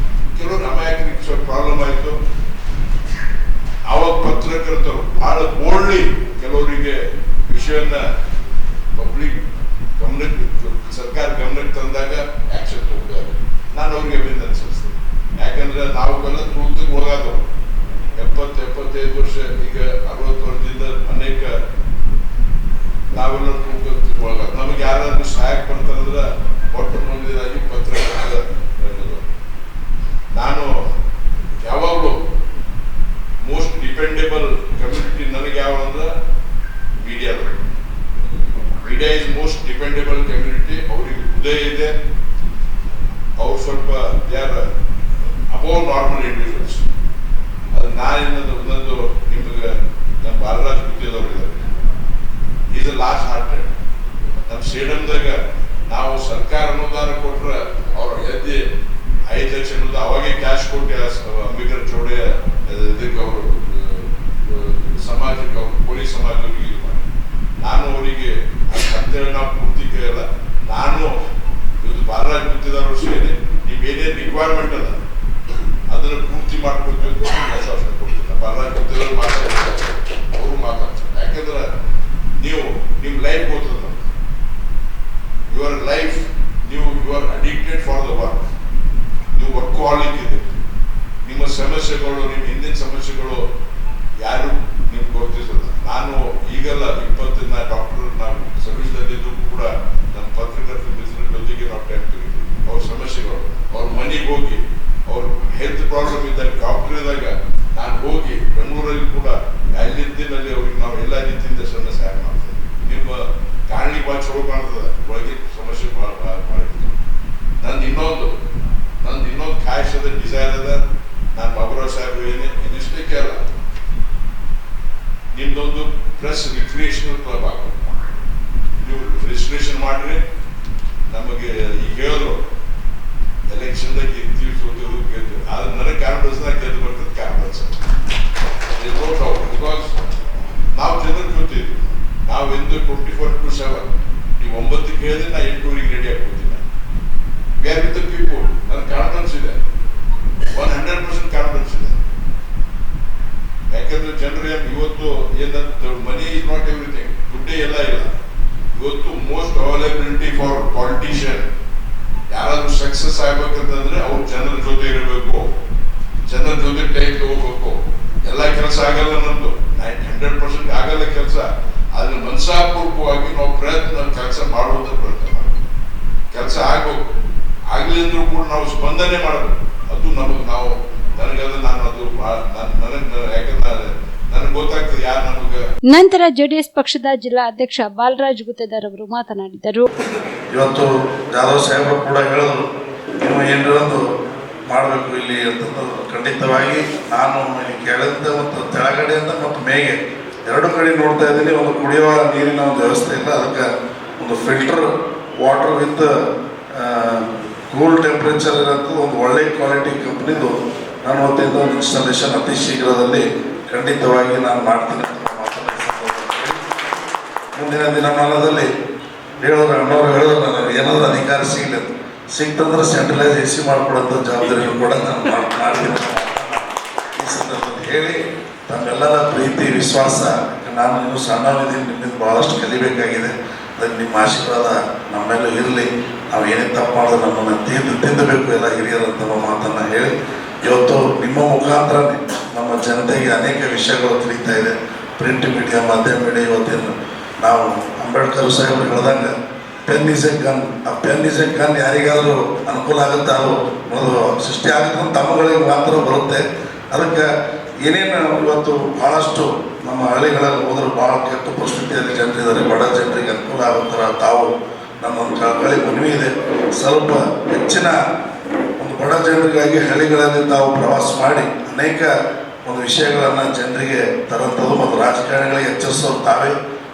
ಕೆಲವು ಅಮಾಯಕರಿಗೆ ಪ್ರಾಬ್ಲಮ್ ಆಯಿತು. ಅವಾಗ ಪತ್ರಕರ್ತರು ಬಹಳ ಬೋಲ್ಡ್ಲಿ ಕೆಲವರಿಗೆ ವಿಷಯವನ್ನ ಪಬ್ಲಿಕ್ ಗಮನಕ್ಕೆ, ಸರ್ಕಾರ ಗಮನಕ್ಕೆ ತಂದಾಗ ಆಕ್ಷನ್ ತಗೊಂಡಿದ್ದಾರೆ. ನಾನು ಅವ್ರಿಗೆ ಅಭಿನಂದನೆ ಸಲ್ಲಿಸ್ತೇನೆ. ಯಾಕಂದ್ರೆ ನಾವೆಲ್ಲ ತೂಕಕ್ಕೆ ಒಳಗಾದವು. 70-75 ವರ್ಷ, ಈಗ 60 ವರ್ಷದಿಂದ ಅನೇಕ ನಾವೆಲ್ಲ ತೂಕಕ್ಕೆ ಒಳಗಾದ. ನಮಗೆ ಯಾರಾದ್ರೂ ಸಹಾಯಕ ಬಂತಂದ್ರೆ ಒಟ್ಟು ಮಂದಿರಾಗಿ ಪತ್ರಕರ್ತರ ನಾನು ಯಾವಾಗಲೂ ಮೋಸ್ಟ್ ಡಿಪೆಂಡೆಬಲ್ ಕಮ್ಯುನಿಟಿ ನನಗೆ ಯಾವ ಅಂದ್ರೆ media is most dependable community. ಅವ್ರಿಗೆ ಹೃದಯ ಇದೆ, ಅವ್ರು ಸ್ವಲ್ಪ ಯಾರ ಅಬೌವ್ ನಾರ್ಮಲ್ ಇಂಡಿವಿಜುವಲ್ಸ್. ಅದು ನಾನೇನದು ಒಂದೊಂದು ನಿಮಗೆ ನಮ್ಮ ಬಾಲರಾಜ್ ಗುತ್ತಿದವ್ರು ಇದ್ದಾರೆ, ಈಸ್ ಅ ಲಾಸ್ಟ್ ಹಾರ್ಟೆಡ್. ನಮ್ಮ ಸ್ಟೇಡಿಯಂದಾಗ ನಾವು ಸರ್ಕಾರ ಅನುದಾನ ಕೊಟ್ರೆ ಅವ್ರ ಎದ್ದಿ 5 ಲಕ್ಷ ಅವಾಗೇ ಕ್ಯಾಶ್ ಕೊಟ್ಟು ಅಂಬೇಡ್ಕರ್ ಚೌಡೆ ಇದಕ್ಕೆ ಅವರು ಸಮಾಜಕ್ಕೆ, ಅವರು ಪೊಲೀಸ್ ಸಮಾಜಕ್ಕೆ ಇದು ಮಾಡಿ, ನಾನು ಅವರಿಗೆ ಅಂತೇಳಿ ನಾವು ಪೂರ್ತಿ ಕೇಳಲ್ಲ. ನಾನು ಇವತ್ತು ಬಾಲರಾಜ್ ಗುತ್ತಿದವರು ಸೇರಿ ನೀವು ಏನೇನು ರಿಕ್ವೈರ್ಮೆಂಟ್ ಅದ ಅದನ್ನು ಪೂರ್ತಿ ಮಾಡ್ಕೊಳ್ಬೇಕು ಅಂತ ಆಶ್ವಾಸನೆ ಕೊಡ್ತೀನಿ. ಬಾಲರಾಜ್ ಗುತ್ತಿದವರು ಮಾತಾಡ್ತಾರೆ, ಅವರು ಮಾತಾಡ್ತಾರೆ. ಯಾಕಂದ್ರೆ ನೀವು ನಿಮ್ಮ ಲೈಫ್ ಹೋಗ್ತದ, your life, you are addicted for the work, ನೀವು ವರ್ಕೋಹಾಲಿಕ್ ಇದೆ. ನಿಮ್ಮ ಸಮಸ್ಯೆಗಳು, ನಿಮ್ಮ ಹಿಂದಿನ ಸಮಸ್ಯೆಗಳು ಯಾರು ನಿಮ್ಗೆ ಗೊತ್ತಿರ್ತದೆ. ನಾನು ಈಗೆಲ್ಲ 20 ಡಾಕ್ಟರ್ ನಾವು ಸರ್ವಿಸ್ನಲ್ಲಿದ್ದು ಕೂಡ ನಮ್ಮ ಪತ್ರಕರ್ತರ ಮಿತ್ರರ ಜೊತೆಗೆ ನಾವು ಟೈಮ್ ತೆಗಿತೀವಿ. ಅವ್ರ ಸಮಸ್ಯೆಗಳು, ಅವ್ರ ಮನೆಗೆ ಹೋಗಿ, ಅವ್ರ ಹೆಲ್ತ್ ಪ್ರಾಬ್ಲಮ್ ಇದ್ದಾಗ ಡಾಕ್ಟರ್ ಇದ್ದಾಗ ನಾನು ಹೋಗಿ ಬೆಂಗಳೂರಲ್ಲಿ ಕೂಡ ಅಲ್ಲಿದ್ದಿನಲ್ಲಿ ಅವ್ರಿಗೆ ನಾವು ಎಲ್ಲ ರೀತಿಯಿಂದ ಸಹಾಯ ಮಾಡ್ತೇವೆ. ನಿಮ್ಮ ಕಾಣಲಿಕ್ಕೆ ಭಾಳ ಚಲೋ ಕಾಣ್ತದೆ, ಒಳಗೆ ಸಮಸ್ಯೆ ಭಾಳ ನಂದು ಇನ್ನೊಂದು ಖಾಯಿಸದ ಡಿಸೈರ್ ಅದ. ನಾನು ಬಾಬುರಾವ್ ಸಾಹೇಬ್ ಏನೇ ಇದಿಷ್ಟಕ್ಕೆ ಅಲ್ಲ, ನಿಮ್ದೊಂದು ಪ್ಲಸ್ ರಿಕ್ರಿಯೇಷನಲ್ ಕ್ಲಬ್ ಹಾಕೋದು. ನೀವು ರಿಜಿಸ್ಟ್ರೇಷನ್ ಮಾಡ್ರಿ. ನಮಗೆ ಈಗ ಹೇಳಿದ್ರು ಎಲೆಕ್ಷನ್ದಾಗ ಗೆಲ್ತೀವಿ ಸೋತಿರು ಗೆಲ್ತೀವಿ, ಆದ್ರೆ ನನಗೆ ಕಾನ್ಫಿಡೆನ್ಸ್ನಾಗ ಗೆದ್ದು ಬರ್ತದೆ ಕಾನ್ಫಿಡೆನ್ಸ್. ಬಿಕಾಸ್ ನಾವು ಜನರ ಜೊತೆದ್ವಿ. ನಾವು ಎಂದು 24/7 ನೀವು 9ಕ್ಕೆ ಹೇಳಿದ್ರೆ ನಾ 8:00 ರೆಡಿ ಆಗ್ಬೋದಿಲ್ಲ. We are with the people. ನನ್ನ ಕಾನ್ಫಿಡೆನ್ಸ್ ಇದೆ, 100% ಕಾನ್ಫಿಡೆನ್ಸ್ ಇದೆ. ಯಾಕಂದ್ರೆ ಜನರು ಇವತ್ತು ಏನಂತ ಮನಿ ಇಸ್ ನಾಟ್ ಎವ್ರಿಥಿಂಗ್, ದುಡ್ಡೇ ಎಲ್ಲ ಇಲ್ಲ. ಇವತ್ತು ಮೋಸ್ಟ್ ಅವೈಲಬಿಲಿಟಿ ಫಾರ್ ಪಾಲಿಟಿಷಿಯನ್ ಯಾರಾದ್ರೂ ಸಕ್ಸಸ್ ಆಗ್ಬೇಕಂತಂದ್ರೆ ಅವ್ರು ಜನರ ಜೊತೆ ಇರಬೇಕು, ಜನರ ಜೊತೆ ಟೈಮ್ ತಗೋಬೇಕು. ಎಲ್ಲ ಕೆಲಸ ಆಗಲ್ಲ, ನಮ್ದು 100% ಆಗಲ್ಲ ಕೆಲಸ. ಆದ್ರೆ ಮನಸಾಪೂರ್ವಕವಾಗಿ ನಾವು ಕೆಲಸ ಮಾಡುವಂತ ಪ್ರಯತ್ನ ಮಾಡಬೇಕು. ಕೆಲಸ ಆಗ್ಬೇಕು, ಆಗ್ಲಿ ಅಂದ್ರೂ ಕೂಡ ನಾವು ಸ್ಪಂದನೆ ಮಾಡಬೇಕು. ಅದು ನಮಗೆ ನಾವು ನನಗದು ನಾನು ಅದು ಯಾಕಂದ್ರೆ ನನಗೆ ಗೊತ್ತಾಗ್ತದೆ ಯಾರು ನಮಗೆ.
ನಂತರ ಜೆಡಿಎಸ್ ಪಕ್ಷದ ಜಿಲ್ಲಾ ಅಧ್ಯಕ್ಷ ಬಾಲರಾಜ್ ಗುತ್ತೇದಾರ್ ಅವರು ಮಾತನಾಡಿದರು.
ಇವತ್ತು ಯಾದವ್ ಸಾಹೇಬರು ಕೂಡ ಹೇಳಿದ್ರು, ನೀವು ಏನೊಂದು ಮಾಡಬೇಕು ಇಲ್ಲಿ ಅಂತಂದ್ರೆ ಖಂಡಿತವಾಗಿ ನಾನು ಕೆಳಗಿಂದ ಮತ್ತು ತೆಳಗಡೆಯಿಂದ ಮತ್ತು ಮೇಗೆ ಎರಡು ಕಡೆ ನೋಡ್ತಾ ಇದ್ದೀನಿ. ಒಂದು ಕುಡಿಯುವ ನೀರಿನ ಒಂದು ವ್ಯವಸ್ಥೆ ಇಲ್ಲ, ಅದಕ್ಕೆ ಒಂದು filter water with cool temperature ಇರೋಂಥ ಒಂದು ಒಳ್ಳೆ ಕ್ವಾಲಿಟಿ ಕಂಪ್ನಿದು ನನ್ನ ವತಿಯಿಂದ ಒಂದು ಇನ್ಸ್ಟಾಲೇಷನ್ ಅತಿ ಶೀಘ್ರದಲ್ಲಿ ಖಂಡಿತವಾಗಿ ನಾನು ಮಾಡ್ತೀನಿ ಅಂತ ಮಾತನ್ನು ಮುಂದಿನ ದಿನಮಾನದಲ್ಲಿ ಹೇಳಿದ್ರು. ಅಣ್ಣವ್ರು ಹೇಳಿದ್ರು, ನನಗೆ ಏನಾದರೂ ಅಧಿಕಾರ ಸಿಕ್ತಂದ್ರೆ ಸೆಂಟ್ರಲೈಸ್ AC ಮಾಡಿಕೊಡೋಂಥ ಜವಾಬ್ದಾರಿಗಳು ಕೂಡ ನಾನು ಮಾಡ್ತೀನಿ ಈ ಸಂದರ್ಭದಲ್ಲಿ ಹೇಳಿ, ತಮ್ಮೆಲ್ಲರ ಪ್ರೀತಿ ವಿಶ್ವಾಸ, ನಾನು ಇನ್ನೂ ಸಣ್ಣವಿದ್ದೀನಿ, ನಿಮ್ಮಿಂದ ಭಾಳಷ್ಟು ಕಲಿಬೇಕಾಗಿದೆ. ಅದಕ್ಕೆ ನಿಮ್ಮ ಆಶೀರ್ವಾದ ನಮ್ಮೆಲ್ಲೂ ಇರಲಿ. ನಾವು ಏನೇ ತಪ್ಪು ಮಾಡಿದ್ರೆ ನಮ್ಮನ್ನು ತಿದ್ದಬೇಕು ಎಲ್ಲ ಹಿರಿಯರಂತ ಮಾತನ್ನು ಹೇಳಿ, ಇವತ್ತು ನಿಮ್ಮ ಮುಖಾಂತರ ನಮ್ಮ ಜನತೆಗೆ ಅನೇಕ ವಿಷಯಗಳು ತಿಳಿತಾ ಇದೆ. ಪ್ರಿಂಟ್ ಮೀಡಿಯಾ, ಮಾಧ್ಯಮ ಮೀಡಿಯಾ. ಇವತ್ತೇನು ನಾವು ಅಂಬೇಡ್ಕರ್ ಸಾಹೇಬರು ಹೇಳ್ದಂಗೆ ಪೆನ್ ಈಸ್ ಎ ಗನ್. ಆ ಪೆನ್ ಈಸ್ ಎ ಗನ್ ಯಾರಿಗಾದರೂ ಅನುಕೂಲ ಆಗುತ್ತೆ, ಅದು ಸೃಷ್ಟಿ ಆಗುತ್ತೆ ಅಂತ ತಮ್ಮಗಳಿಗೆ ಮಾತ್ರ ಬರುತ್ತೆ. ಅದಕ್ಕೆ ಏನೇನು ಇವತ್ತು ಭಾಳಷ್ಟು ನಮ್ಮ ಹಳ್ಳಿಗಳಲ್ಲಿ ಹೋದರೂ ಭಾಳ ಕೆಟ್ಟ ಪರಿಸ್ಥಿತಿಯಲ್ಲಿ ಜನರಿದ್ದಾರೆ. ಬಡ ಜನರಿಗೆ ಅನುಕೂಲ ಆಗೋ ಥರ ತಾವು ನನ್ನೊಂದು ಕಳಕಳಿ ಮನವಿ ಇದೆ. ಸ್ವಲ್ಪ ಹೆಚ್ಚಿನ ಒಂದು ಬಡ ಜನರಿಗಾಗಿ ಹಳ್ಳಿಗಳಲ್ಲಿ ತಾವು ಪ್ರವಾಸ ಮಾಡಿ ಅನೇಕ ಒಂದು ವಿಷಯಗಳನ್ನು ಜನರಿಗೆ ತರುವಂಥದ್ದು ಮತ್ತು ರಾಜಕಾರಣಿಗಳಿಗೆ ಎಚ್ಚರಿಸೋರು ತಾವೇ,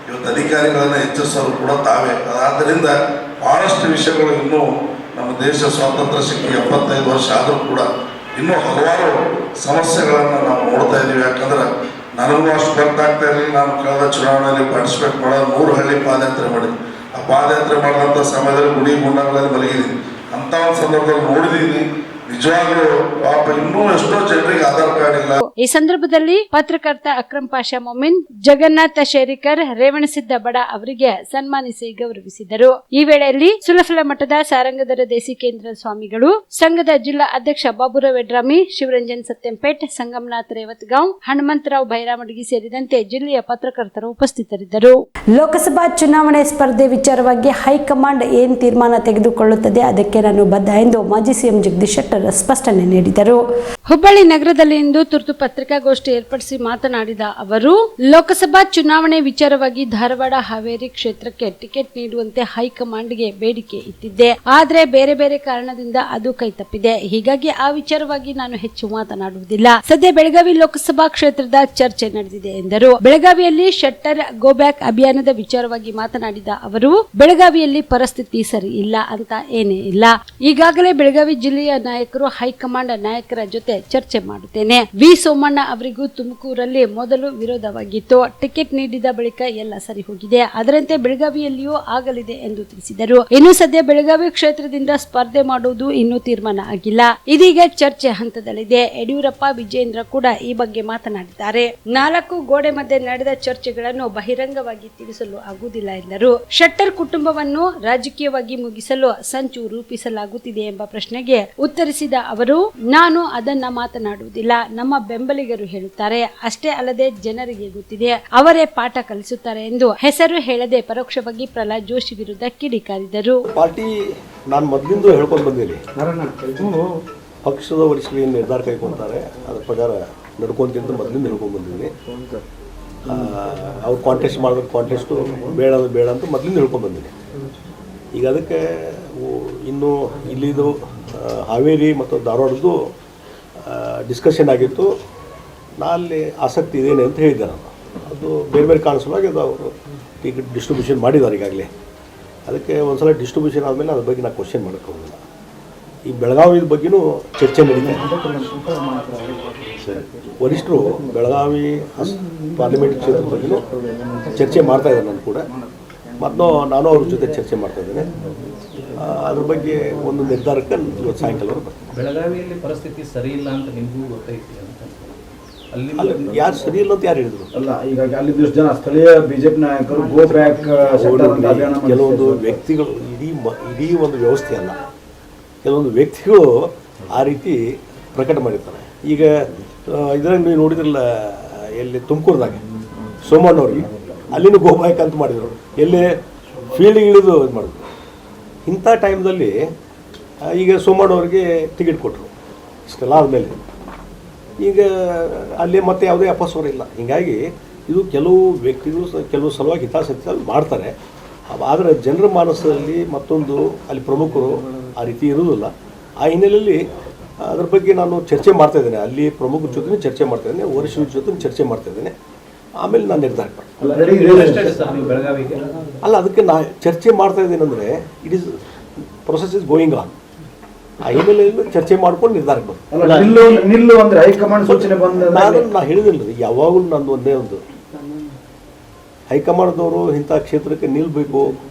ಇವತ್ತು ಅಧಿಕಾರಿಗಳನ್ನು ಎಚ್ಚರಿಸೋರು ಕೂಡ ತಾವೇ. ಆದ್ದರಿಂದ ಭಾಳಷ್ಟು ವಿಷಯಗಳು ಇನ್ನೂ ನಮ್ಮ ದೇಶ ಸ್ವಾತಂತ್ರ್ಯ ಸಿಕ್ಕಿ 75 ವರ್ಷ ಆದರೂ ಕೂಡ ಇನ್ನೂ ಹಲವಾರು ಸಮಸ್ಯೆಗಳನ್ನು ನಾವು ನೋಡ್ತಾ ಇದ್ದೀವಿ. ಯಾಕಂದ್ರೆ ನನಗೂ ಅಷ್ಟು ಗೊತ್ತಾಗ್ತಾ ಇರಲಿಲ್ಲ. ನಾನು ಕಳೆದ ಚುನಾವಣೆಯಲ್ಲಿ ಪಾರ್ಟಿಸಿಪೇಟ್ ಮಾಡೋದು 3 ಹಳ್ಳಿ ಪಾದಯಾತ್ರೆ ಮಾಡಿದ್ವಿ. ಆ ಪಾದಯಾತ್ರೆ ಮಾಡಿದಂಥ ಸಮಯದಲ್ಲಿ ಗುಡಿ ಗುಂಡಗಳಲ್ಲಿ ಮಲಗಿದ್ದೀನಿ. ಅಂಥ ಒಂದು ಸಂದರ್ಭದಲ್ಲಿ ನೋಡಿದ್ದೀನಿ ನಿಜವಾಗ್ಲೂ ಪಾಪ ಇನ್ನೂ ಎಷ್ಟೋ ಜನರಿಗೆ ಆಧಾರ್ ಕಾರ್ಡ್ ಇಲ್ಲ.
ಈ ಸಂದರ್ಭದಲ್ಲಿ ಪತ್ರಕರ್ತ ಅಕ್ರಮ್ ಪಾಷಾ ಮೊಮಿನ್, ಜಗನ್ನಾಥ ಶೇರಿಕರ್, ರೇವಣಸಿದ್ದ ಬಡ ಅವರಿಗೆ ಸನ್ಮಾನಿಸಿ ಗೌರವಿಸಿದರು. ಈ ವೇಳೆಯಲ್ಲಿ ಸುಲಫಲ ಮಠದ ಸಾರಂಗಧರ ದೇಸಿಕೇಂದ್ರ ಸ್ವಾಮಿಗಳು, ಸಂಘದ ಜಿಲ್ಲಾ ಅಧ್ಯಕ್ಷ ಬಾಬುರಾವ್ ವೆಡ್ರಾಮಿ, ಶಿವರಂಜನ್ ಸತ್ಯಂಪೇಟ್, ಸಂಗಮನಾಥ್ ರೇವತ್ಗಾಂವ್, ಹನುಮಂತರಾವ್ ಭೈರಾಮಡ್ಗಿ ಸೇರಿದಂತೆ ಜಿಲ್ಲೆಯ ಪತ್ರಕರ್ತರು ಉಪಸ್ಥಿತರಿದ್ದರು.
ಲೋಕಸಭಾ ಚುನಾವಣೆ ಸ್ಪರ್ಧೆ ವಿಚಾರವಾಗಿ ಹೈಕಮಾಂಡ್ ಏನು ತೀರ್ಮಾನ ತೆಗೆದುಕೊಳ್ಳುತ್ತದೆ ಅದಕ್ಕೆ ನಾನು ಬದ್ಧ ಎಂದು ಮಾಜಿ ಸಿಎಂ ಜಗದೀಶ್ ಶೆಟ್ಟರ್ ಸ್ಪಷ್ಟನೆ ನೀಡಿದರು.
ಹುಬ್ಬಳ್ಳಿ ನಗರದಲ್ಲಿ ಇಂದು ತುರ್ತು ಪತ್ರಿಕಾಗೋಷ್ಠಿ ಏರ್ಪಡಿಸಿ ಮಾತನಾಡಿದ ಅವರು, ಲೋಕಸಭಾ ಚುನಾವಣೆ ವಿಚಾರವಾಗಿ ಧಾರವಾಡ ಹಾವೇರಿ ಕ್ಷೇತ್ರಕ್ಕೆ ಟಿಕೆಟ್ ನೀಡುವಂತೆ ಹೈಕಮಾಂಡ್ಗೆ ಬೇಡಿಕೆ ಇಟ್ಟಿದ್ದೆ. ಆದರೆ ಬೇರೆ ಬೇರೆ ಕಾರಣದಿಂದ ಅದು ಕೈತಪ್ಪಿದೆ. ಹೀಗಾಗಿ ಆ ವಿಚಾರವಾಗಿ ನಾನು ಹೆಚ್ಚು ಮಾತನಾಡುವುದಿಲ್ಲ. ಸದ್ಯ ಬೆಳಗಾವಿ ಲೋಕಸಭಾ ಕ್ಷೇತ್ರದ ಚರ್ಚೆ ನಡೆದಿದೆ ಎಂದರು. ಬೆಳಗಾವಿಯಲ್ಲಿ ಶೆಟ್ಟರ್ ಗೋ ಬ್ಯಾಕ್ ಅಭಿಯಾನದ ವಿಚಾರವಾಗಿ ಮಾತನಾಡಿದ ಅವರು, ಬೆಳಗಾವಿಯಲ್ಲಿ ಪರಿಸ್ಥಿತಿ ಸರಿ ಇಲ್ಲ ಅಂತ ಏನೇ ಇಲ್ಲ. ಈಗಾಗಲೇ ಬೆಳಗಾವಿ ಜಿಲ್ಲೆಯ ನಾಯಕರು ಹೈಕಮಾಂಡ್ ನಾಯಕರ ಜೊತೆ ಚರ್ಚೆ ಮಾಡುತ್ತೇನೆ. ವಿ ಸೋಮಣ್ಣ ಅವರಿಗೂ ತುಮಕೂರಲ್ಲಿ ಮೊದಲು ವಿರೋಧವಾಗಿತ್ತು. ಟಿಕೆಟ್ ನೀಡಿದ ಬಳಿಕ ಎಲ್ಲ ಸರಿ ಹೋಗಿದೆ. ಅದರಂತೆ ಬೆಳಗಾವಿಯಲ್ಲಿಯೂ ಆಗಲಿದೆ ಎಂದು ತಿಳಿಸಿದರು. ಇನ್ನು ಸದ್ಯ ಬೆಳಗಾವಿ ಕ್ಷೇತ್ರದಿಂದ ಸ್ಪರ್ಧೆ ಮಾಡುವುದು ಇನ್ನೂ ತೀರ್ಮಾನ ಆಗಿಲ್ಲ. ಇದೀಗ ಚರ್ಚೆ ಹಂತದಲ್ಲಿದೆ. ಯಡಿಯೂರಪ್ಪ, ವಿಜೇಂದ್ರ ಕೂಡ ಈ ಬಗ್ಗೆ ಮಾತನಾಡಿದ್ದಾರೆ. 4 ಗೋಡೆ ಮಧ್ಯೆ ನಡೆದ ಚರ್ಚೆಗಳನ್ನು ಬಹಿರಂಗವಾಗಿ ತಿಳಿಸಲು ಆಗುವುದಿಲ್ಲ ಎಂದರು. ಶೆಟ್ಟರ್ ಕುಟುಂಬವನ್ನು ರಾಜಕೀಯವಾಗಿ ಮುಗಿಸಲು ಸಂಚು ರೂಪಿಸಲಾಗುತ್ತಿದೆ ಎಂಬ ಪ್ರಶ್ನೆಗೆ ಉತ್ತರಿಸಿದ ತಿಳಿಸಿದ ಅವರು, ನಾನು ಅದನ್ನ ಮಾತನಾಡುವುದಿಲ್ಲ, ನಮ್ಮ ಬೆಂಬಲಿಗರು ಹೇಳುತ್ತಾರೆ, ಅಷ್ಟೇ ಅಲ್ಲದೆ ಜನರಿಗೆ ಗೊತ್ತಿದೆ, ಅವರೇ ಪಾಠ ಕಲಿಸುತ್ತಾರೆ ಎಂದು ಹೆಸರು ಹೇಳದೆ ಪರೋಕ್ಷವಾಗಿ ಪ್ರಹ್ಲಾದ್ ಜೋಶಿ ವಿರುದ್ಧ ಕಿಡಿಕಾರಿದರು.
ಪಾರ್ಟಿ ನಾನು ಮೊದಲಿಂದ ಹೇಳ್ಕೊಂಡು ಬಂದೀನಿ, ಪಕ್ಷದ ವರಿಷ್ಠರು ಏನು ನಿರ್ಧಾರ ಕೈಗೊಳ್ತಾರೆ ಅದ್ರ ಪ್ರಕಾರ ನಡ್ಕೊಂತಿಂತ ಮೊದಲಿಂದ ಹೇಳ್ಕೊಂಡು ಬಂದಿದ್ದೀನಿ. ಅವ್ರು ಕಾಂಟೆಸ್ಟ್ ಮಾಡಿದ್ರೆ ಕಾಂಟೆಸ್ಟು ಬೇಡ ಅಂತ ಮೊದಲಿಂದ ಹೇಳ್ಕೊಂಡು ಬಂದೀನಿ. ಈಗ ಅದಕ್ಕೆ ಇನ್ನು ಇಲ್ಲಿದು ಹಾವೇರಿ ಮತ್ತು ಧಾರವಾಡದ್ದು ಡಿಸ್ಕಷನ್ ಆಗಿತ್ತು. ನಾ ಅಲ್ಲಿ ಆಸಕ್ತಿ ಇದೇನೆ ಅಂತ ಹೇಳಿದ್ದೆ ನಾನು. ಅದು ಬೇರೆ ಬೇರೆ ಕಾಣಿಸುವಾಗ ಅದು ಅವರು ಟಿಕೆಟ್ ಡಿಸ್ಟ್ರಿಬ್ಯೂಷನ್ ಮಾಡಿದ್ದಾರೆ ಈಗಾಗಲೇ. ಅದಕ್ಕೆ ಒಂದು ಸಲ ಡಿಸ್ಟ್ರಿಬ್ಯೂಷನ್ ಆದಮೇಲೆ ಅದ್ರ ಬಗ್ಗೆ ನಾನು ಕ್ವಶನ್ ಮಾಡೋಕ್ಕೆ ಹೋಗಿಲ್ಲ. ಈ ಬೆಳಗಾವಿ ಬಗ್ಗೆನೂ ಚರ್ಚೆ ನಡೀತಾ ಇದೆ. ವರಿಷ್ಠರು ಬೆಳಗಾವಿ ಪಾರ್ಲಿಮೆಂಟ್ ಕ್ಷೇತ್ರದ ಬಗ್ಗೆನೂ ಚರ್ಚೆ ಮಾಡ್ತಾ ಇದ್ದಾರೆ ನಾನು ಕೂಡ, ಮತ್ತು ನಾನು ಅವ್ರ ಜೊತೆ ಚರ್ಚೆ ಮಾಡ್ತಾ ಇದ್ದೇನೆ. ಅದ್ರ ಬಗ್ಗೆ ಒಂದು ನಿರ್ಧಾರಕ್ಕೆ ಇವತ್ತು ಸಾಯಂಕಾಲ ಬರ್ತೀನಿ.
ಬೆಳಗಾವಿಯಲ್ಲಿ ಪರಿಸ್ಥಿತಿ ಸರಿ ಇಲ್ಲ ಅಂತ ನಿಮಗೂ ಗೊತ್ತೈತಿ ಅಂತ?
ಅಲ್ಲಿ ಯಾರು ಸರಿ ಇಲ್ಲ ಅಂತ ಯಾರು ಹೇಳಿದ್ರು?
ಅಲ್ಲ, ಈಗ ಅಲ್ಲಿ ಜನ ಸ್ಥಳೀಯ ಬಿಜೆಪಿ ನಾಯಕರು ಗೋ ಬ್ಯಾಕ್
ಕೆಲವೊಂದು ವ್ಯಕ್ತಿಗಳು ಇಡೀ ಒಂದು ವ್ಯವಸ್ಥೆ ಅಲ್ಲ, ಕೆಲವೊಂದು ವ್ಯಕ್ತಿಗಳು ಆ ರೀತಿ ಪ್ರಕಟ ಮಾಡಿರ್ತಾರೆ. ಈಗ ಇದರಲ್ಲಿ ನೀವು ನೋಡಿದ್ರಲ್ಲ, ಎಲ್ಲಿ ತುಮಕೂರದಾಗ ಸೋಮಣ್ಣವ್ರಿಗೆ ಅಲ್ಲಿನೂ ಗೋ ಬ್ಯಾಕ್ ಅಂತ ಮಾಡಿದರು, ಎಲ್ಲೇ ಫೀಲ್ಡಿಗೆ ಇಳಿದು ಇದು ಮಾಡಿದ್ರು. ಇಂಥ ಟೈಮ್ದಲ್ಲಿ ಈಗ ಸೋಮಣ್ಣವ್ರಿಗೆ ಟಿಕೆಟ್ ಕೊಟ್ಟರು ಇಷ್ಟೆಲ್ಲ ಆದಮೇಲೆ. ಈಗ ಅಲ್ಲಿ ಮತ್ತೆ ಯಾವುದೇ ಅಪಸ್ವರ ಇಲ್ಲ. ಹೀಗಾಗಿ ಇದು ಕೆಲವು ವ್ಯಕ್ತಿಗಳು ಕೆಲವು ಸಲುವಾಗಿ ಹಿತಾಸಕ್ತಿ ಮಾಡ್ತಾರೆ. ಆದರೆ ಜನರ ಮಾನಸದಲ್ಲಿ ಮತ್ತೊಂದು ಅಲ್ಲಿ ಪ್ರಮುಖರು ಆ ರೀತಿ ಇರುವುದಿಲ್ಲ. ಆ ಹಿನ್ನೆಲೆಯಲ್ಲಿ ಅದ್ರ ಬಗ್ಗೆ ನಾನು ಚರ್ಚೆ ಮಾಡ್ತಾಯಿದ್ದೇನೆ, ಅಲ್ಲಿ ಪ್ರಮುಖರ ಜೊತೆ ಚರ್ಚೆ ಮಾಡ್ತಾಯಿದ್ದೇನೆ, ವರಿಷ್ಠರ ಜೊತೆ ಚರ್ಚೆ ಮಾಡ್ತಾಯಿದ್ದೇನೆ. ಆಮೇಲೆ ನಾನು ನಿರ್ಧಾರ ಅಲ್ಲ, ಅದಕ್ಕೆ ನಾ ಚರ್ಚೆ ಮಾಡ್ತಾ ಇದ್ದೇನೆ ಅಂದರೆ it is process is going on. ಆ ಹಿನ್ನೆಲೆಯಲ್ಲಿ ಚರ್ಚೆ ಮಾಡ್ಕೊಂಡು ನಿರ್ಧಾರಕ್ಕೆ ಬಂದು
ನಿಲ್ಲು ಅಂದ್ರೆ ಹೈಕಮಾಂಡ್ ಸೂಚನೆ ಬಂದ
ನಾ ಹೇಳಿದಿಲ್ಲ ರೀ, ಯಾವಾಗಲೂ ನಂದು ಒಂದೇ ಒಂದು ಹೈಕಮಾಂಡ್ದವರು ಇಂಥ ಕ್ಷೇತ್ರಕ್ಕೆ ನಿಲ್ಬೇಕು